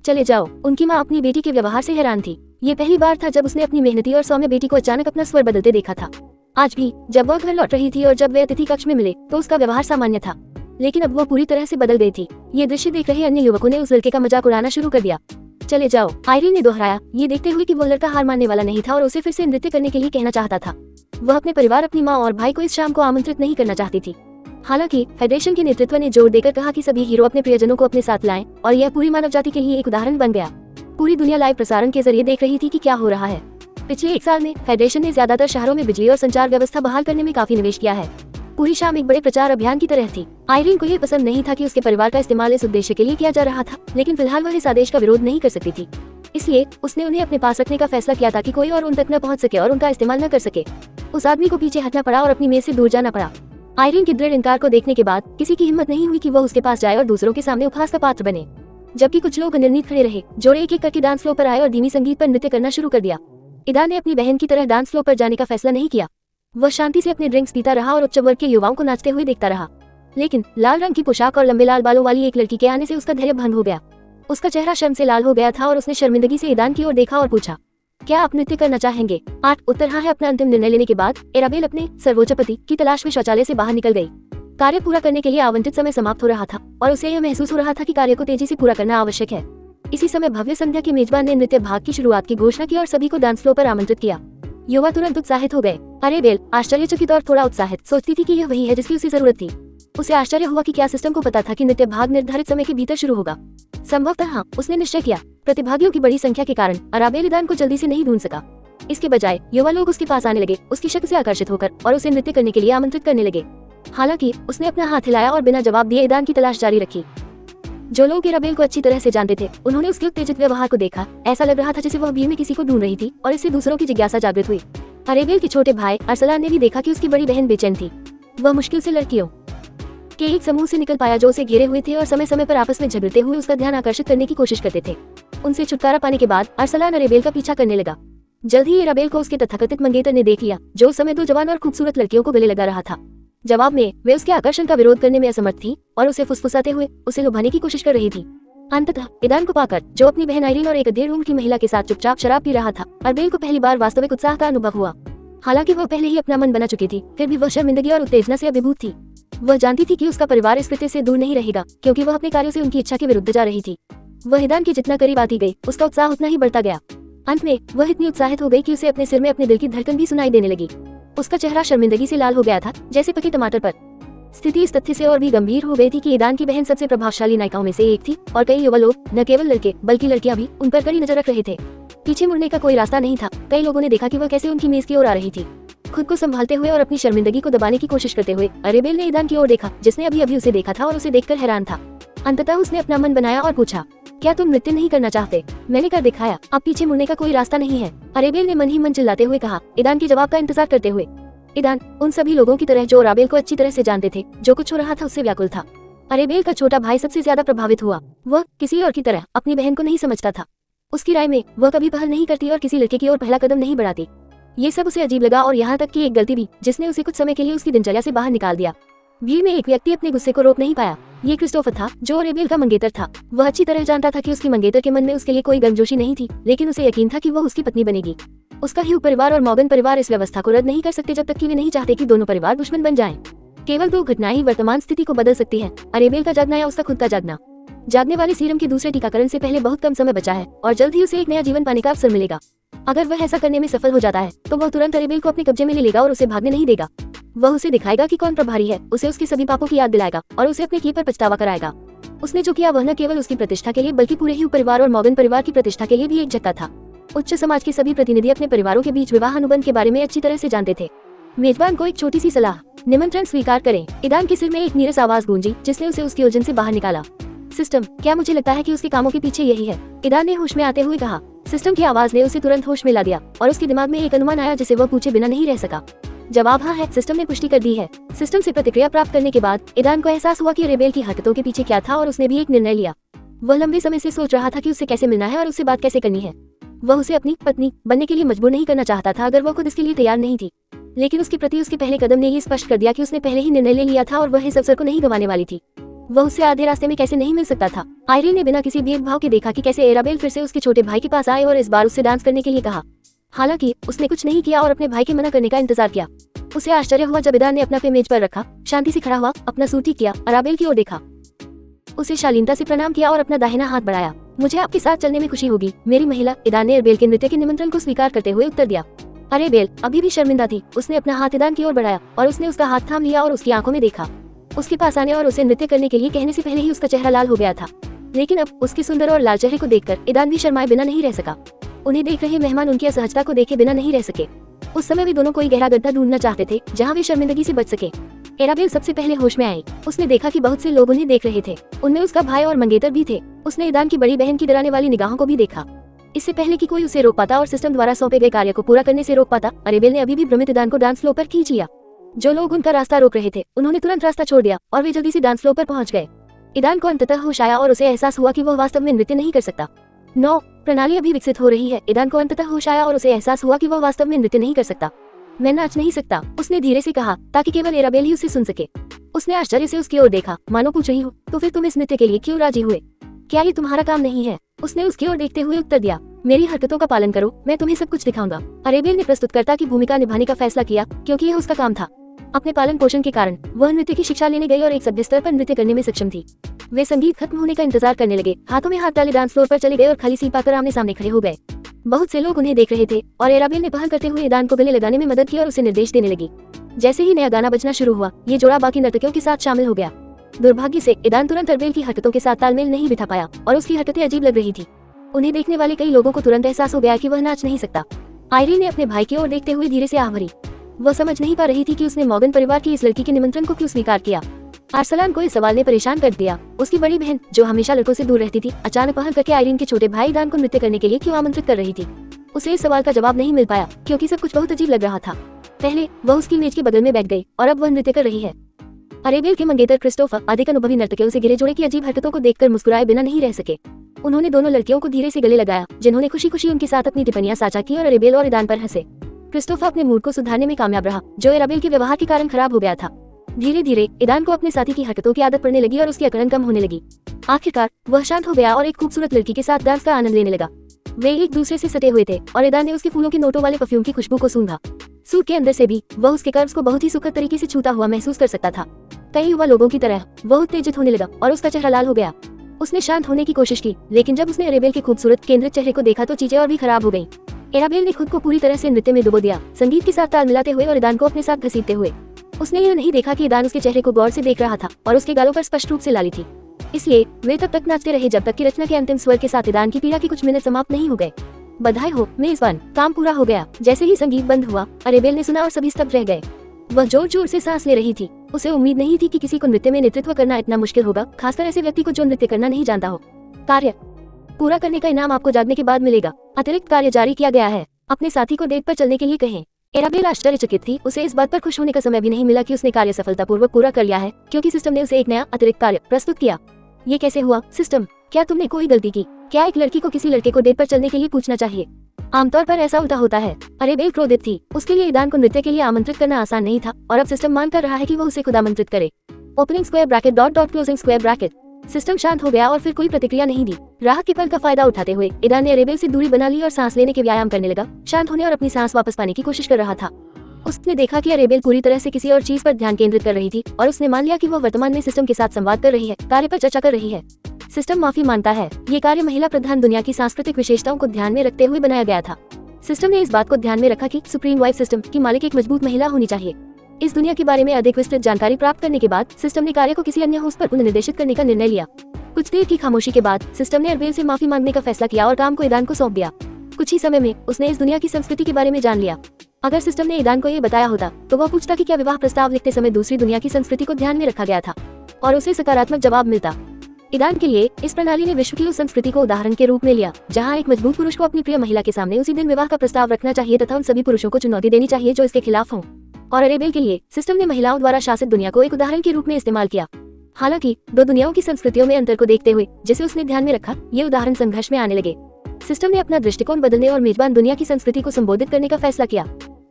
चले जाओ। उनकी मां अपनी बेटी के व्यवहार से हैरान थी। ये पहली बार था जब उसने अपनी मेहनती और सौम्य बेटी को अचानक अपना स्वर बदलते देखा था। आज भी जब वह घर लौट रही थी और जब वे अतिथि कक्ष में मिले तो उसका व्यवहार सामान्य था, लेकिन अब वह पूरी तरह से बदल गई थी। ये दृश्य देख रहे अन्य युवकों ने उस लड़के का मजाक उड़ाना शुरू कर दिया। चले जाओ, आयरीन ने दोहराया, ये देखते हुए कि वो लड़का हार मानने वाला नहीं था और उसे फिर से नृत्य करने के लिए कहना चाहता था। वह अपने परिवार, अपनी माँ और भाई को इस शाम को आमंत्रित नहीं करना चाहती थी। हालांकि फेडरेशन के नेतृत्व ने जोर देकर कहा कि सभी हीरो अपने प्रियजनों को अपने साथ लाएं और यह पूरी मानव जाति के लिए एक उदाहरण बन गया। पूरी दुनिया लाइव प्रसारण के जरिए देख रही थी कि क्या हो रहा है। पिछले एक साल में फेडरेशन ने ज्यादातर शहरों में बिजली और संचार व्यवस्था बहाल करने में काफी निवेश किया है। पूरी शाम एक बड़े प्रचार अभियान की तरह थी। आयरीन को यह पसंद नहीं था कि उसके परिवार का इस्तेमाल इस उद्देश्य के लिए किया जा रहा था, लेकिन फिलहाल वह इस आदेश का विरोध नहीं कर सकती थी। इसलिए उसने उन्हें अपने पास रखने का फैसला किया ताकि कोई और उन तक न पहुंच सके और उनका इस्तेमाल न कर सके। उस आदमी को पीछे हटना पड़ा और अपनी मेज से दूर जाना पड़ा। आयरीन के दृढ़ इनकार को देखने के बाद किसी की हिम्मत नहीं हुई कि वह उसके पास जाए और दूसरों के सामने उपहास का पात्र बने, जबकि कुछ लोग अनिर्णित खड़े रहे। जोड़े एक एक करके डांस फ्लोर पर आए और धीमी संगीत पर नृत्य करना शुरू कर दिया। ईदान ने अपनी बहन की तरह डांस फ्लोर पर जाने का फैसला नहीं किया। वह शांति से अपने ड्रिंक्स पीता रहा और उच्च वर्ग के युवाओं को नाचते हुए देखता रहा। लेकिन लाल रंग की पोशाक और लंबे लाल बालों वाली एक लड़की के आने से उसका धैर्य भंग हो गया। उसका चेहरा शर्म से लाल हो गया था और उसने शर्मिंदगी से ईदान की ओर देखा और पूछा, क्या आप नृत्य करना चाहेंगे? 8 उत्तर हाँ है। अपना अंतिम निर्णय लेने के बाद एराबेल अपने सर्वोच्च पति की तलाश में शौचालय से बाहर निकल गई। कार्य पूरा करने के लिए आवंटित समय समाप्त हो रहा था और उसे यह महसूस हो रहा था कि कार्य को तेजी से पूरा करना आवश्यक है। इसी समय भव्य संध्या के मेजबान ने नृत्य भाग की शुरुआत की घोषणा की और सभी को डांस फ्लोर पर आमंत्रित किया। युवा तुरंत उत्साहित हो गए। एराबेल आश्चर्यचकित और थोड़ा उत्साहित सोचती थी कि यह वही है जिसकी उसे जरूरत थी। उसे आश्चर्य हुआ कि क्या सिस्टम को पता था कि नृत्य भाग निर्धारित समय के भीतर शुरू होगा। संभवतः हाँ, उसने निश्चय किया। प्रतिभागियों की बड़ी संख्या के कारण एराबेल ईदान को जल्दी से नहीं ढूंढ सका। इसके बजाय युवा लोग उसके पास आने लगे, उसकी शक्ल से आकर्षित होकर, और उसे नृत्य करने के लिए आमंत्रित करने लगे। हालांकि उसने अपना हाथ हिलाया और बिना जवाब दिए ईदान की तलाश जारी रखी। जो लोग एराबेल को अच्छी तरह से जानते थे, उन्होंने उसके उत्तेजित व्यवहार को देखा। ऐसा लग रहा था जैसे वह भीड़ में किसी को ढूंढ रही थी और इससे दूसरों की जिज्ञासा जागृत हुई। एराबेल के छोटे भाई अरसलान ने भी देखा कि उसकी बड़ी बहन बेचैन थी। वह मुश्किल से लड़कियों के एक समूह से निकल पाया जो उसे घेरे हुए थे और समय समय पर आपस में झगड़ते हुए उसका ध्यान आकर्षित करने की कोशिश करते थे। उनसे छुटकारा पाने के बाद अरसलान एराबेल का पीछा करने लगा। जल्द ही एराबेल को उसके तथाकथित मंगेतर ने देख लिया, जो उस समय दो जवान और खूबसूरत लड़कियों को गले लगा रहा था। जवाब में वे उसके आकर्षण का विरोध करने में असमर्थ थी और उसे फुसफुसाते हुए उसे लुभाने की कोशिश कर रही थी। अंततः ईदान को पाकर, जो अपनी बहन आइरीन और एक 1.5 उम्र की महिला के साथ चुपचाप शराब पी रहा था, अरबेल को पहली बार वास्तविक उत्साह का अनुभव हुआ। हालांकि वह पहले ही अपना मन बना चुकी थी, फिर भी वह शर्मिंदगी और उत्तेजना से अभिभूत थी। वह जानती थी कि उसका परिवार इस कृत्य से दूर नहीं रहेगा, क्योंकि वह अपने कार्यों से उनकी इच्छा के विरुद्ध जा रही थी। वह ईदान के जितना करीब आती गई, उसका उत्साह उतना ही बढ़ता गया। अंत में वह इतनी उत्साहित हो गई कि उसे अपने सिर में अपने दिल की धड़कन भी सुनाई देने लगी। उसका चेहरा शर्मिंदगी से लाल हो गया था, जैसे पके टमाटर पर। स्थिति इस तथ्य से और भी गंभीर हो गई थी कि ईदान की बहन सबसे प्रभावशाली नायिकाओं में से एक थी और कई युवा लोग, न केवल लड़के बल्कि लड़कियां भी, उन पर कड़ी नजर रख रहे थे। पीछे मुड़ने का कोई रास्ता नहीं था। कई लोगों ने देखा कि वह कैसे उनकी मेज की ओर आ रही थी। खुद को संभालते हुए और अपनी शर्मिंदगी को दबाने की कोशिश करते हुए अरेबेल ने ईदान की ओर देखा, जिसने अभी अभी उसे देखा था और उसे देखकर हैरान था। अंततः उसने अपना मन बनाया और पूछा, क्या तुम नृत्य नहीं करना चाहते? मैंने कर दिखाया, अब पीछे मुड़ने का कोई रास्ता नहीं है, अरेबेल ने मन ही मन चिल्लाते हुए कहा, ईदान के जवाब का इंतजार करते हुए। ईदान उन सभी लोगों की तरह जो अराबेल को अच्छी तरह से जानते थे, जो कुछ हो रहा था उससे व्याकुल था। अरेबेल का छोटा भाई सबसे ज्यादा प्रभावित हुआ। वह किसी और की तरह अपनी बहन को नहीं समझता था। उसकी राय में वह कभी पहल नहीं करती और किसी लड़के की ओर पहला कदम नहीं बढ़ाती। ये सब उसे अजीब लगा और यहाँ तक कि एक गलती भी, जिसने उसे कुछ समय के लिए उसकी दिनचर्या से बाहर निकाल दिया। भीड़ में एक व्यक्ति अपने गुस्से को रोक नहीं पाया। ये क्रिस्टोफर था, जो अरेबेल का मंगेतर था। वह अच्छी तरह जानता था कि उसकी मंगेतर के मन में उसके लिए कोई गर्मजोशी नहीं थी, लेकिन उसे यकीन था कि वह उसकी पत्नी बनेगी। उसका ह्यू परिवार और मॉर्गन परिवार इस व्यवस्था को रद्द नहीं कर सकते जब तक कि वे नहीं चाहते कि दोनों परिवार दुश्मन बन जाएं। केवल 2 घटनाएं ही वर्तमान स्थिति को बदल सकती हैं, अरेबेल का जागना या उसका खुद का जागना। जागने वाले सीरम के दूसरे टीकाकरण से पहले बहुत कम समय बचा है और जल्द ही उसे एक नया जीवन पाने का अवसर मिलेगा। अगर वह ऐसा करने में सफल हो जाता है तो वह तुरंत अरेबेल को अपने कब्जे में ले लेगा और उसे भागने नहीं देगा। वह उसे दिखाएगा कि कौन प्रभारी है, उसे उसके सभी पापों की याद दिलाएगा और उसे अपने किए पर पछतावा कराएगा। उसने जो किया वह न केवल उसकी प्रतिष्ठा के लिए बल्कि पूरे ह्यू परिवार और मॉर्गन परिवार की प्रतिष्ठा के लिए भी एक झटका था। उच्च समाज के सभी प्रतिनिधि अपने परिवारों के बीच विवाह अनुबंध के बारे में अच्छी तरह से जानते थे। मेजबान को एक छोटी सी सलाह, निमंत्रण स्वीकार करें। ईदान के सिर में एक नीरस आवाज गूंजी, जिसने उसे उसकी उलझन से बाहर निकाला। सिस्टम, क्या मुझे लगता है कि उसके कामों के पीछे यही है? ईदान ने होश में आते हुए कहा। सिस्टम की आवाज ने उसे तुरंत होश में ला दिया और उसके दिमाग में एक अनुमान आया जिसे वह पूछे बिना नहीं रह सका। जवाब हाँ है, सिस्टम ने पुष्टि कर दी है। सिस्टम से प्रतिक्रिया प्राप्त करने के बाद ईदान को एहसास हुआ कि अरेबेल की हरकतों के पीछे क्या था और उसने भी एक निर्णय लिया। वह लंबे समय से सोच रहा था कि उससे कैसे मिलना है और उससे बात कैसे करनी है। वह उसे अपनी पत्नी बनने के लिए मजबूर नहीं करना चाहता था अगर वह खुद इसके लिए तैयार नहीं थी, लेकिन उसके प्रति उसके पहले कदम ने ये स्पष्ट कर दिया कि उसने पहले ही निर्णय ले लिया था और वह इस अवसर को नहीं गंवाने वाली थी। वह उससे आधे रास्ते में कैसे नहीं मिल सकता था। आइरीन ने बिना किसी भेदभाव के देखा कि कैसे एराबेल फिर से उसके छोटे भाई के पास आए और इस बार उससे डांस करने के लिए कहा। हालांकि उसने कुछ नहीं किया और अपने भाई के मना करने का इंतजार किया। उसे आश्चर्य हुआ जब ईदान ने अपना पे मेज पर रखा, शांति से खड़ा हुआ, अपना सूट ठीक किया, अराबेल की ओर देखा, उसे शालीनता से प्रणाम किया और अपना दाहिना हाथ बढ़ाया। मुझे आपके साथ चलने में खुशी होगी, मेरी महिला, ईदान ने अरेबेल के नृत्य के निमंत्रण को स्वीकार करते हुए उत्तर दिया। अरेबेल अभी भी शर्मिंदा थी। उसने अपना हाथ ईदान की ओर बढ़ाया और उसने उसका हाथ थाम लिया और उसकी आंखों में देखा। उसके पास आने और उसे नृत्य करने के लिए कहने से पहले ही उसका चेहरा लाल हो गया था, लेकिन अब उसके सुंदर और लाल चेहरे को देखकर ईदान भी शर्माए बिना नहीं रह सका। उन्हें देख रहे मेहमान उनकी असहजता को देखे बिना नहीं रह सके। उस समय वे दोनों कोई गहरा गड्ढा ढूंढना चाहते थे जहां वे शर्मिंदगी से बच सके। एराबेल सबसे पहले होश में आई। उसने देखा कि बहुत से लोग उन्हें देख रहे थे, उनमें उसका भाई और मंगेतर भी थे। उसने ईदान की बड़ी बहन की डराने वाली निगाहों को भी देखा। इससे पहले कि कोई उसे रोक पाता और सिस्टम द्वारा सौंपे गए कार्य को पूरा करने से रोक पाता, अरेबेल ने अभी भी भ्रमित ईदान को डांस फ्लोर पर खींच लिया। जो लोग उनका रास्ता रोक रहे थे उन्होंने तुरंत रास्ता छोड़ दिया और वे जल्दी से डांस फ्लोर पर पहुंच गए। ईदान को अंततः होश आया और उसे एहसास हुआ कि वह वास्तव में नृत्य नहीं कर सकता। 9 प्रणाली अभी विकसित हो रही है। ईदान को अंततः होश आया और उसे एहसास हुआ कि वह वास्तव में नृत्य नहीं कर सकता। मैं नाच नहीं सकता, उसने धीरे से कहा, ताकि केवल एराबेल ही उसे सुन सके। उसने आश्चर्य से उसकी ओर देखा, मानो पूछ रही हो, तो फिर तुम इस नृत्य के लिए क्यों राजी हुए? क्या ये तुम्हारा काम नहीं है? उसने उसकी ओर देखते हुए उत्तर दिया, मेरी हरकतों का पालन करो, मैं तुम्हें सब कुछ दिखाऊंगा। अरेबेल ने प्रस्तुतकर्ता की भूमिका निभाने का फैसला किया क्योंकि यह उसका काम था। अपने पालन पोषण के कारण वह नृत्य की शिक्षा लेने गई और एक सभ्य स्तर पर नृत्य करने में सक्षम थी। वे संगीत खत्म होने का इंतजार करने लगे, हाथों में हाथ डाले डांस फ्लोर पर चले गए और खाली सीट पाकर आमने सामने खड़े हो गए। बहुत से लोग उन्हें देख रहे थे और एराबेल ने पहल करते हुए ईदान को गले लगाने में मदद की और उसे निर्देश देने लगी। जैसे ही नया गाना बजना शुरू हुआ, ये जोड़ा बाकी नर्तकियों के साथ शामिल हो गया। दुर्भाग्य से ईदान तुरंत अरेबेल की हरकतों के साथ तालमेल नहीं बिठा पाया और उसकी हरकतें अजीब लग रही थी। उन्हें देखने वाले कई लोगों को तुरंत एहसास हो गया कि वह नाच नहीं सकता। आइरीन ने अपने भाई की ओर देखते हुए धीरे से आह भरी। वह समझ नहीं पा रही थी कि उसने मॉर्गन परिवार की इस लड़की के निमंत्रण को क्यों स्वीकार किया। आर्सलान को इस सवाल ने परेशान कर दिया। उसकी बड़ी बहन, जो हमेशा लड़कों से दूर रहती थी, अचानक पहल करके आइरीन के छोटे भाई ईदान को नृत्य करने के लिए क्यों आमंत्रित कर रही थी। उसे इस सवाल का जवाब नहीं मिल पाया क्योंकि सब कुछ बहुत अजीब लग रहा था। पहले वह उसकी मेज के बगल में बैठ गई और अब वह नृत्य कर रही है। अरेबेल के मंगेतर क्रिस्टोफर अधिक अनुभवी नर्तकियों से घिरे जोड़े की अजीब हरकतों को देखकर मुस्कुराए बिना नहीं रह सके। उन्होंने दोनों लड़कियों को धीरे से गले लगाया, जिन्होंने खुशी खुशी उनके साथ अपनी टिप्पणियां साझा की और अरेबेल और ईदान पर हंसे। क्रिस्टोफर अपने मूड को सुधारने में कामयाब रहा, जो अरेबेल के व्यवहार के कारण खराब हो गया था। धीरे धीरे ईदान को अपने साथी की हरकतों की आदत पड़ने लगी और उसकी अकड़न कम होने लगी। आखिरकार वह शांत हो गया और एक खूबसूरत लड़की के साथ डांस का आनंद लेने लगा। वे एक दूसरे से सटे हुए थे और ईदान ने उसके फूलों के नोटों वाले परफ्यूम की खुशबू को सूंघा। सूट के अंदर से भी वह उसके कर्व्स को बहुत ही सुखद तरीके से छूता हुआ महसूस कर सकता था। कई युवा लोगों की तरह वह उत्तेजित होने लगा और उसका चेहरा लाल हो गया। उसने शांत होने की कोशिश की, लेकिन जब उसने अरेबेल के खूबसूरत केंद्रित चेहरे को देखा तो चीजें और भी खराब हो गईं। अरेबेल ने खुद को पूरी तरह से नृत्य में डुबो दिया, संगीत के साथ ताल मिलाते हुए और ईदान को अपने साथ घसीटते हुए। उसने यह नहीं देखा कि ईदान उसके चेहरे को गौर से देख रहा था और उसके गालों पर स्पष्ट रूप से लाली थी। इसलिए वे तब तक नाचते रहे जब तक कि रचना के अंतिम स्वर के साथ ईदान की पीड़ा के कुछ मिनट समाप्त नहीं हो गए। बधाई हो मेजबान, काम पूरा हो गया। जैसे ही संगीत बंद हुआ, अरेबेल ने सुना और सभी स्तब्ध रह गए। वह जोर जोर से सांस ले रही थी। उसे उम्मीद नहीं थी कि किसी को नृत्य में नेतृत्व करना इतना मुश्किल होगा, खासकर ऐसे व्यक्ति को जो नृत्य करना नहीं जानता हो। कार्य पूरा करने का इनाम आपको जागने के बाद मिलेगा। अतिरिक्त कार्य जारी किया गया है। अपने साथी को डेट पर चलने के लिए कहें। अरेबेल आश्चर्यचकित थी। उसे इस बात पर खुश होने का समय भी नहीं मिला कि उसने कार्य सफलतापूर्वक पूरा कर लिया है, क्योंकि सिस्टम ने उसे एक नया अतिरिक्त कार्य प्रस्तुत किया। ये कैसे हुआ सिस्टम? क्या तुमने कोई गलती की? क्या एक लड़की को किसी लड़के को डेट पर चलने के लिए पूछना चाहिए? आमतौर पर ऐसा उल्टा होता है। अरेबेल क्रोधित थी। उसके लिए ईदान को नृत्य के लिए आमंत्रित करना आसान नहीं था और अब सिस्टम मान कर रहा है कि वह उसे खुद आमंत्रित करे। Opening square bracket dot dot closing square bracket. System शांत हो गया और फिर कोई प्रतिक्रिया नहीं दी। राहत के पल का फायदा उठाते हुए ईदान ने अरेबेल से दूरी बना ली और सांस लेने के व्यायाम करने लगा, शांत होने और अपनी सांस वापस पाने की कोशिश कर रहा था। उसने देखा कि अरेबेल पूरी तरह से किसी और चीज पर ध्यान केंद्रित कर रही थी और उसने मान लिया कि वह वर्तमान में सिस्टम के साथ संवाद कर रही है, कार्य पर चर्चा कर रही है। सिस्टम माफी मांगता है। ये कार्य महिला प्रधान दुनिया की सांस्कृतिक विशेषताओं को ध्यान में रखते हुए बनाया गया था। सिस्टम ने इस बात को ध्यान में रखा कि सुप्रीम वाइफ सिस्टम की मालिक एक मजबूत महिला होनी चाहिए। इस दुनिया के बारे में अधिक विस्तृत जानकारी प्राप्त करने के बाद सिस्टम ने कार्य को किसी अन्य होस्ट पर पुनर्निर्देशित करने का निर्णय लिया। कुछ देर की खामोशी के बाद सिस्टम ने अरेबेल से माफी मांगने का फैसला किया और काम को ईदान को सौंप दिया। कुछ ही समय में उसने इस दुनिया की संस्कृति के बारे में जान लिया। अगर सिस्टम ने ईदान को ये बताया होता तो वह पूछता कि क्या विवाह प्रस्ताव लिखते समय दूसरी दुनिया की संस्कृति को ध्यान में रखा गया था, और उसे सकारात्मक जवाब मिलता। ईदान के लिए इस प्रणाली ने विश्व की उस संस्कृति को उदाहरण के रूप में लिया जहां एक मजबूत पुरुष को अपनी प्रिय महिला के सामने उसी दिन विवाह का प्रस्ताव रखना चाहिए तथा उन सभी पुरुषों को चुनौती देनी चाहिए जो इसके खिलाफ हों। और अरेबेल के लिए सिस्टम ने महिलाओं द्वारा शासित दुनिया को एक उदाहरण के रूप में इस्तेमाल किया। हालांकि दो दुनियाओं की संस्कृतियों में अंतर को देखते हुए जिसे उसने ध्यान में रखा, ये उदाहरण संघर्ष में आने लगे। सिस्टम ने अपना दृष्टिकोण बदलने और मेजबान दुनिया की संस्कृति को संबोधित करने का फैसला किया।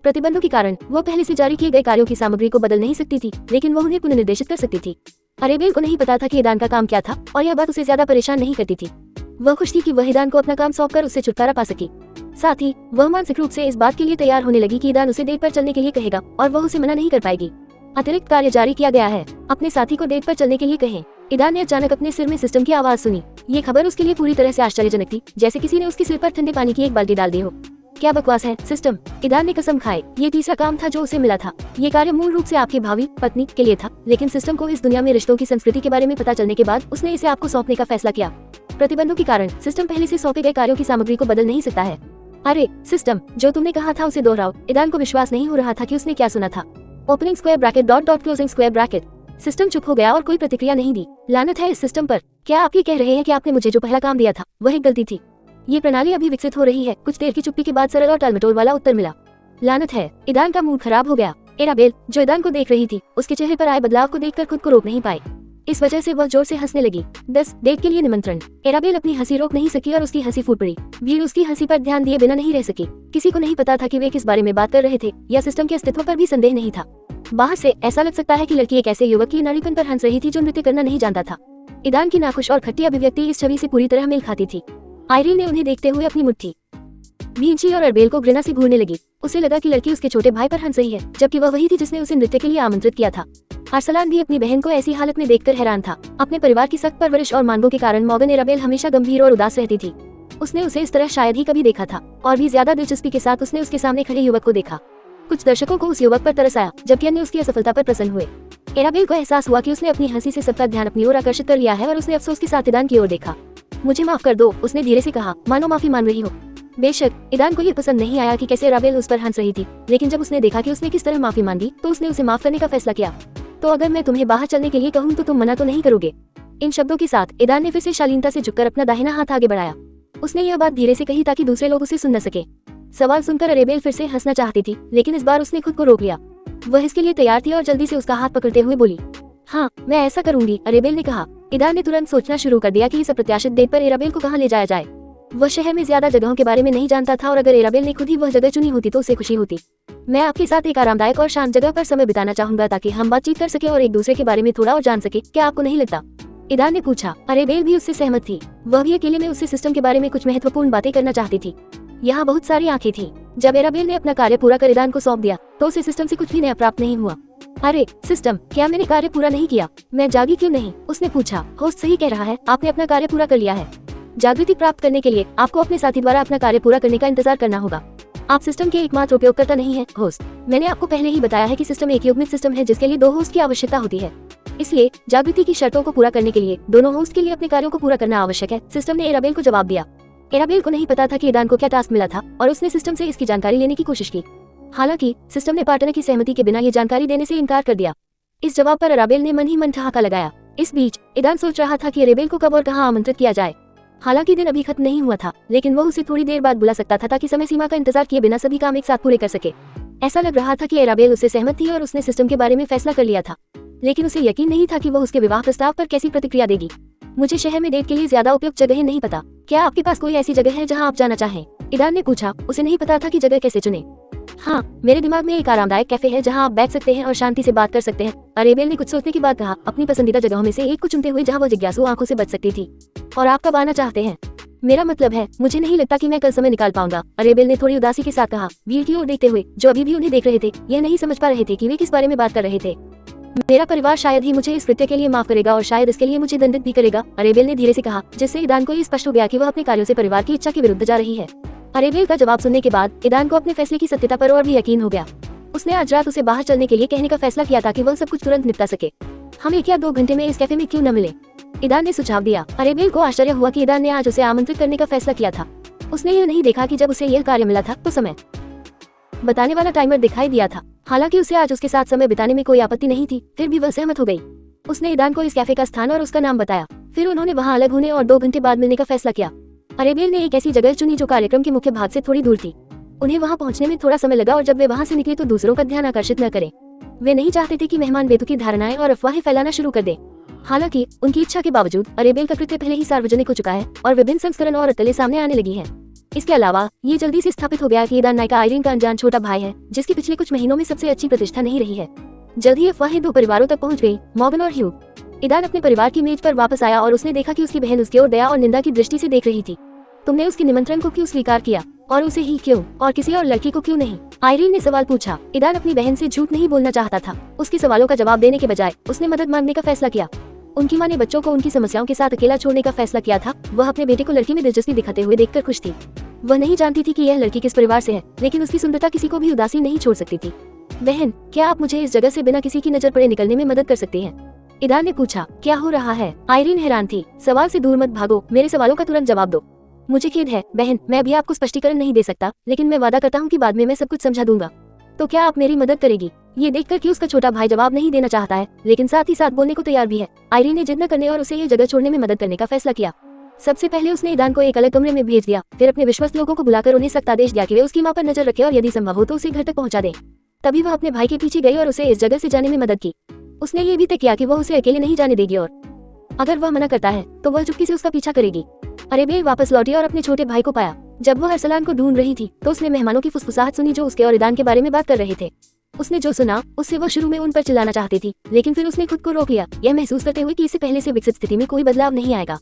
प्रतिबंधों के कारण वह पहले से जारी किए गए कार्यों की सामग्री को बदल नहीं सकती थी, लेकिन वह उन्हें पुनर्निर्देशित कर सकती थी। अरेबेल को नहीं पता था कि ईदान का काम क्या था और यह बात उसे ज्यादा परेशान नहीं करती थी। वह खुश थी कि वह ईदान को अपना काम सौंपकर उससे छुटकारा पा सकी। साथ ही वह मानसिक रूप से इस बात के लिए तैयार होने लगी कि ईदान उसे डेट पर चलने के लिए कहेगा और वह उसे मना नहीं कर पाएगी। अतिरिक्त कार्य जारी किया गया है। अपने साथी को डेट पर चलने के लिए कहें। ईदान ने अचानक अपने सिर में सिस्टम की आवाज सुनी। ये खबर उसके लिए पूरी तरह से आश्चर्यजनक थी, जैसे किसी ने उसके सिर पर ठंडे पानी की एक बाल्टी डाल दी हो। क्या बकवास है सिस्टम, ईदान ने कसम खाए। ये तीसरा काम था जो उसे मिला था। ये कार्य मूल रूप से आपकी भावी पत्नी के लिए था, लेकिन सिस्टम को इस दुनिया में रिश्तों की संस्कृति के बारे में पता चलने के बाद उसने इसे आपको सौंपने का फैसला किया। प्रतिबंधों के कारण सिस्टम पहले से सौंपे गए कार्यों की सामग्री को बदल नहीं सकता है। अरे सिस्टम, जो तुमने कहा था उसे दोहराओ। ईदान को विश्वास नहीं हो रहा था कि उसने क्या सुना था। Opening square bracket dot dot closing square bracket. System चुप हो गया और कोई प्रतिक्रिया नहीं दी। लानत है इस सिस्टम पर। क्या आप ये कह रहे हैं कि आपने मुझे जो पहला काम दिया था वह एक गलती थी? ये प्रणाली अभी विकसित हो रही है। कुछ देर की चुप्पी के बाद सरल और टालमटोल वाला उत्तर मिला। लानत है। ईदान का मूड खराब हो गया। अरेबेल, जो ईदान को देख रही थी, उसके चेहरे पर आए बदलाव को देखकर खुद को रोक नहीं पाई। इस वजह से वह जोर से हंसने लगी। 10 डेट के लिए निमंत्रण। अरेबेल अपनी हंसी रोक नहीं सकी और उसकी हंसी फूट पड़ी। भीड़ उसकी हंसी पर ध्यान दिए बिना नहीं रह सकी। किसी को नहीं पता था कि वे किस बारे में बात कर रहे थे या सिस्टम के अस्तित्व पर भी संदेह नहीं था। बाहर से ऐसा लग सकता है कि लड़की एक ऐसे युवक की नारीपन पर हंस रही थी जो नृत्य करना नहीं जानता था। ईदान की नाखुश और खट्टी अभिव्यक्ति इस छवि से पूरी तरह मेल खाती थी। आयरीन ने उन्हें देखते हुए अपनी मुट्ठी भींची और अरेबेल को घृणा से घूरने लगी। उसे लगा कि लड़की उसके छोटे भाई पर हंस रही है, जबकि वह वही थी जिसने उसे नृत्य के लिए आमंत्रित किया था। अरसलान भी अपनी बहन को ऐसी हालत में देखकर हैरान था। अपने परिवार की सख्त परवरिश और मांगों के कारण मॉर्गन अरेबेल हमेशा गंभीर और उदास रहती थी। उसने उसे इस तरह शायद ही कभी देखा था, और भी ज्यादा दिलचस्पी के साथ उसने उसके सामने खड़े युवक को देखा। कुछ दर्शकों को उस युवक पर तरस आया, जबकि अन्य उसकी असफलता पर प्रसन्न हुए। अरेबेल को एहसास हुआ कि उसने अपनी हंसी से सबका ध्यान अपनी ओर आकर्षित कर लिया है और उसने अफसोस के साथ ईदान की ओर देखा। मुझे माफ कर दो, उसने धीरे से कहा, मानो माफी मान रही हो। बेशक ईदान को ये पसंद नहीं आया कि कैसे अरेबेल उस पर हंस रही थी, लेकिन जब उसने देखा कि उसने किस तरह माफी मांगी तो उसने उसे माफ करने का फैसला किया। तो अगर मैं तुम्हें बाहर चलने के लिए कहूँ तो तुम मना तो नहीं करोगे? इन शब्दों के साथ ईदान ने फिर से शालीनता से झुककर अपना दाहिना हाथ आगे बढ़ाया। उसने यह बात धीरे से कही ताकि दूसरे लोग उसे सुन न सके। सवाल सुनकर अरेबेल फिर से हंसना चाहती थी, लेकिन इस बार उसने खुद को रोक लिया। वह इसके लिए तैयार थी और जल्दी से उसका हाथ पकड़ते हुए बोली, हाँ मैं ऐसा करूंगी। अरेबेल ने कहा, ईदान ने तुरंत सोचना शुरू कर दिया कि इस अप्रत्याशित डेट पर एराबेल को कहाँ ले जाया जाए। वह शहर में ज्यादा जगहों के बारे में नहीं जानता था और अगर एराबेल ने खुद ही वह जगह चुनी होती तो उसे खुशी होती। मैं आपके साथ एक आरामदायक और शांत जगह पर समय बिताना चाहूंगा ताकि हम बातचीत कर सके और एक दूसरे के बारे में थोड़ा और जान सके, क्या आपको नहीं लगता? ईदान ने पूछा। एराबेल भी उससे सहमत थी। वह भी अकेले में उससे सिस्टम के बारे में कुछ महत्वपूर्ण बातें करना चाहती थी। यहाँ बहुत सारी आंखें थी। जब एराबेल ने अपना कार्य पूरा कर ईदान को सौंप दिया तो उसे सिस्टम से कुछ भी नया प्राप्त नहीं हुआ। अरे सिस्टम, क्या मैंने कार्य पूरा नहीं किया? मैं जागी क्यों नहीं? उसने पूछा। होस्ट सही कह रहा है, आपने अपना कार्य पूरा कर लिया है। जागृति प्राप्त करने के लिए आपको अपने साथी द्वारा अपना कार्य पूरा करने का इंतजार करना होगा। आप सिस्टम के एकमात्र उपयोगकर्ता नहीं है होस्ट। मैंने आपको पहले ही बताया है कि सिस्टम एक युग्मित सिस्टम है जिसके लिए 2 होस्ट की आवश्यकता होती है। इसलिए जागृति की शर्तों को पूरा करने के लिए दोनों होस्ट के लिए अपने कार्यों को पूरा करना आवश्यक है। सिस्टम ने एराबेल को जवाब दिया। एराबेल को नहीं पता था कि ईदान को क्या टास्क मिला था और उसने सिस्टम से इसकी जानकारी लेने की कोशिश की। हालांकि सिस्टम ने पार्टनर की सहमति के बिना ये जानकारी देने से इनकार कर दिया। इस जवाब पर एराबेल ने मन ही मन ठहाका लगाया। इस बीच ईदान सोच रहा था कि एराबेल को कब और कहां आमंत्रित किया जाए। हालांकि दिन अभी खत्म नहीं हुआ था, लेकिन वह उसे थोड़ी देर बाद बुला सकता था ताकि समय सीमा का इंतजार किए बिना सभी काम एक साथ पूरे कर सके। ऐसा लग रहा था कि एराबेल उससे सहमत थी और उसने सिस्टम के बारे में फैसला कर लिया था, लेकिन उसे यकीन नहीं था कि वह उसके विवाह प्रस्ताव पर कैसी प्रतिक्रिया देगी। मुझे शहर में डेट के लिए ज्यादा उपयुक्त जगह नहीं पता। क्या आपके पास कोई ऐसी जगह है जहाँ आप जाना चाहें? ईदान ने पूछा। उसे नहीं पता था कि जगह कैसे चुने। हाँ, मेरे दिमाग में एक आरामदायक कैफे है जहाँ आप बैठ सकते हैं और शांति से बात कर सकते हैं। एराबेल ने कुछ सोचने के बाद कहा, अपनी पसंदीदा जगहों में से एक को चुनते हुए जहाँ वो जिज्ञासु आंखों से बच सकती थी। और आप कब आना चाहते हैं? मेरा मतलब है, मुझे नहीं लगता कि मैं कल समय निकाल पाऊंगा। एराबेल ने थोड़ी उदासी के साथ कहा, भीड़ की ओर देखते हुए जो अभी भी उन्हें देख रहे थे। यह नहीं समझ पा रहे थे कि वे किस बारे में बात कर रहे थे। मेरा परिवार शायद ही मुझे इस कृत्य के लिए माफ करेगा और शायद इसके लिए मुझे दंडित भी करेगा, एराबेल ने धीरे से कहा, जिससे ईदान को ये स्पष्ट हो गया कि वह अपने कार्यों से परिवार की इच्छा के विरुद्ध जा रही है। एराबेल का जवाब सुनने के बाद ईदान को अपने फैसले की सत्यता पर और भी यकीन हो गया। उसने आज रात उसे बाहर चलने के लिए कहने का फैसला किया ताकि वह सब कुछ तुरंत निपटा सके। हम 1 या 2 घंटे में इस कैफे में क्यों न मिले? ईदान ने सुझाव दिया। एराबेल को आश्चर्य हुआ कि ईदान ने आज उसे आमंत्रित करने का फैसला किया था। उसने यह नहीं देखा कि जब उसे यह कार्य मिला था तो समय बताने वाला टाइमर दिखाई दिया था। हालांकि उसे आज उसके साथ समय बिताने में कोई आपत्ति नहीं थी, फिर भी वह सहमत हो गई। उसने ईदान को इस कैफे का स्थान और उसका नाम बताया। फिर उन्होंने वहां अलग होने और 2 घंटे बाद मिलने का फैसला किया। एराबेल ने एक ऐसी जगह चुनी जो कार्यक्रम के मुख्य भाग से थोड़ी दूर थी। उन्हें वहां पहुंचने में थोड़ा समय लगा और जब वे वहां से निकले तो दूसरों का ध्यान आकर्षित न करें। वे नहीं चाहते थे कि मेहमान बेतुकी धारणाएं और अफवाहें फैलाना शुरू कर दें। हालांकि उनकी इच्छा के बावजूद एराबेल का कृत्य पहले ही सार्वजनिक हो चुका है और विभिन्न संस्करण और अतले सामने आने लगी हैं। इसके अलावा ये जल्दी से स्थापित हो गया कि ईदान नायका आयरीन का अनजान छोटा भाई है, जिसकी पिछले कुछ महीनों में सबसे अच्छी प्रतिष्ठा नहीं रही है। जल्द ही अफवाहें 2 परिवारों तक पहुंच गई, मॉर्गन और ह्यू। ईदान अपने परिवार की मेज पर वापस आया और उसने देखा कि उसकी बहन उसकी ओर दया और निंदा की दृष्टि से देख रही थी। तुमने उसके निमंत्रण को क्यों स्वीकार किया और उसे ही क्यों और किसी और लड़की को क्यों नहीं? आयरीन ने सवाल पूछा। ईदान अपनी बहन से झूठ नहीं बोलना चाहता था। उसके सवालों का जवाब देने के बजाय उसने मदद मांगने का फैसला किया। उनकी माँ ने बच्चों को उनकी समस्याओं के साथ अकेला छोड़ने का फैसला किया था। वह अपने बेटे को लड़की में दिलचस्पी दिखाते हुए देखकर खुश थी। वह नहीं जानती थी कि यह लड़की किस परिवार से है, लेकिन उसकी सुंदरता किसी को भी उदासीन नहीं छोड़ सकती थी। बहन, क्या आप मुझे इस जगह से बिना किसी की नजर पड़े निकलने में मदद कर सकती हैं? ईदान ने पूछा। क्या हो रहा है? आयरीन हैरान थी। सवाल से दूर मत भागो, मेरे सवालों का तुरंत जवाब दो। मुझे खेद है बहन, मैं अभी आपको स्पष्टीकरण नहीं दे सकता, लेकिन मैं वादा करता हूँ कि बाद में मैं सब कुछ समझा दूंगा। तो क्या आप मेरी मदद करेगी? ये देखकर कि उसका छोटा भाई जवाब नहीं देना चाहता है, लेकिन साथ ही साथ बोलने को तैयार भी है, आयरीन ने जिद न करने और उसे ये जगह छोड़ने में मदद करने का फैसला किया। सबसे पहले उसने ईदान को एक अलग कमरे में भेज दिया, फिर अपने विश्वस्त लोगों को बुलाकर उन्हें सख्त आदेश दिया कि वे उसकी मां पर नजर रखें और यदि संभव हो तो उसे घर तक पहुंचा दें। तभी वह अपने भाई के पीछे गई और उसे इस जगह से जाने में मदद की। उसने ये भी तय किया कि वह उसे अकेले नहीं जाने देगी और अगर वह मना करता है तो वह चुपके से उसका पीछा करेगी। एराबेल वापस लौटी और अपने छोटे भाई को पाया। जब वह अरसलान को ढूंढ रही थी तो उसने मेहमानों की फुसफुसाहट सुनी जो उसके और ईदान के बारे में बात कर रहे थे। उसने जो सुना उससे वह शुरू में उन पर चिल्लाना चाहती थी, लेकिन फिर उसने खुद को रोक लिया, यह महसूस करते हुए कि इससे पहले से विकसित स्थिति में कोई बदलाव नहीं आएगा।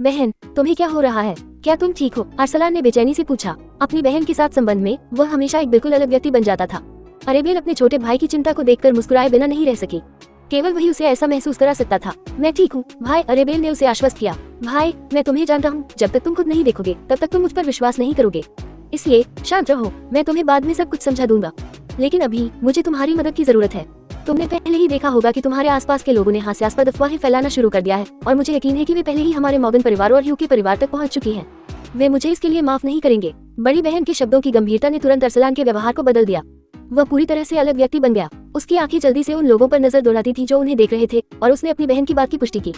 बहन, तुम्हें क्या हो रहा है? क्या तुम ठीक हो? अरसलान ने बेचैनी से पूछा। अपनी बहन के साथ संबंध में वह हमेशा एक बिल्कुल अलग व्यक्ति बन जाता था। एराबेल अपने छोटे भाई की चिंता को देखकर मुस्कुराए बिना नहीं रह सकी। केवल वही उसे ऐसा महसूस करा सकता था। मैं ठीक हूँ भाई, एराबेल ने उसे आश्वस्त किया। भाई, मैं तुम्हें जानता हूँ, जब तक तुम खुद नहीं देखोगे तब तक तुम मुझ पर विश्वास नहीं करोगे, इसलिए शांत रहो, मैं तुम्हें बाद में सब कुछ समझा दूंगा, लेकिन अभी मुझे तुम्हारी मदद की जरूरत है। तुमने पहले ही देखा होगा कि तुम्हारे आसपास के लोगों ने हास्यास्पद अफवाहें फैलाना शुरू कर दिया है और मुझे यकीन है कि वे पहले ही हमारे मॉर्गन परिवार और ह्यू के परिवार तक पहुंच चुकी हैं। वे मुझे इसके लिए माफ नहीं करेंगे। बड़ी बहन के शब्दों की गंभीरता ने तुरंत अरसलान के व्यवहार को बदल दिया। वह पूरी तरह से अलग व्यक्ति बन गया। उसकी आंखें जल्दी से उन लोगों पर नजर दौड़ाती थी जो उन्हें देख रहे थे और उसने अपनी बहन की बात की पुष्टि की।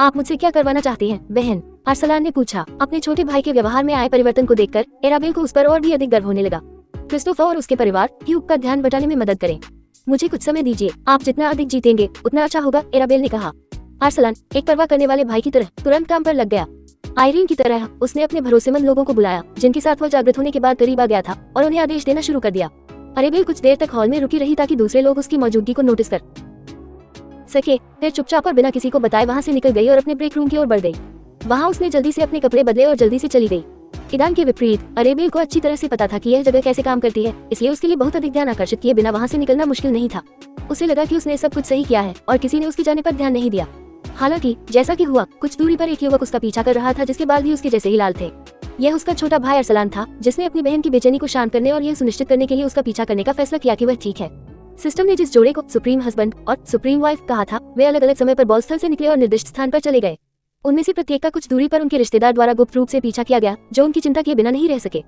आप मुझसे क्या करवाना चाहती हैं, बहन? अरसलान ने पूछा। अपने छोटे भाई के व्यवहार में आए परिवर्तन को देखकर एराबेल को उस पर और भी अधिक गर्व होने लगा। क्रिस्टोफर और उसके परिवार ह्यू का ध्यान बटाने में मदद करें। मुझे कुछ समय दीजिए, आप जितना अधिक जीतेंगे उतना अच्छा होगा, एराबेल ने कहा। अरसलान एक परवाह करने वाले भाई की तरह तुरंत काम पर लग गया। आयरीन की तरह उसने अपने भरोसेमंद लोगों को बुलाया जिनके साथ वो जागृत होने के बाद करीब आ गया था और उन्हें आदेश देना शुरू कर दिया। अरेबिल कुछ देर तक हॉल में रुकी रही ताकि दूसरे लोग उसकी मौजूदगी को नोटिस कर सके। फिर चुपचाप और बिना किसी को बताए वहां से निकल गई और अपने ब्रेक रूम की ओर बढ़ गई। वहां उसने जल्दी से अपने कपड़े बदले और जल्दी से चली गई। ईदान के विपरीत अरेबिल को अच्छी तरह से पता था कि यह जगह कैसे काम करती है, इसलिए उसके लिए बहुत अधिक ध्यान आकर्षित किए बिना वहां से निकलना मुश्किल नहीं था। उसे लगा कि उसने सब कुछ सही किया है और किसी ने उसके जाने पर ध्यान नहीं दिया। हालांकि जैसा कि हुआ, कुछ दूरी पर एक युवक उसका पीछा कर रहा था जिसके बाल भी उसके जैसे ही लाल थे। यह उसका छोटा भाई अरसलान था जिसने अपनी बहन की बेचैनी को शांत करने और यह सुनिश्चित करने के लिए उसका पीछा करने का फैसला किया कि वह ठीक है। सिस्टम ने जिस जोड़े को सुप्रीम हस्बैंड और सुप्रीम वाइफ कहा था, वे अलग अलग समय पर बॉल स्थल से निकले और निर्दिष्ट स्थान पर चले गए। उनमें से प्रत्येक का कुछ दूरी पर उनके रिश्तेदार द्वारा गुप्त रूप से पीछा किया गया जो उनकी चिंता किए बिना नहीं रह सके।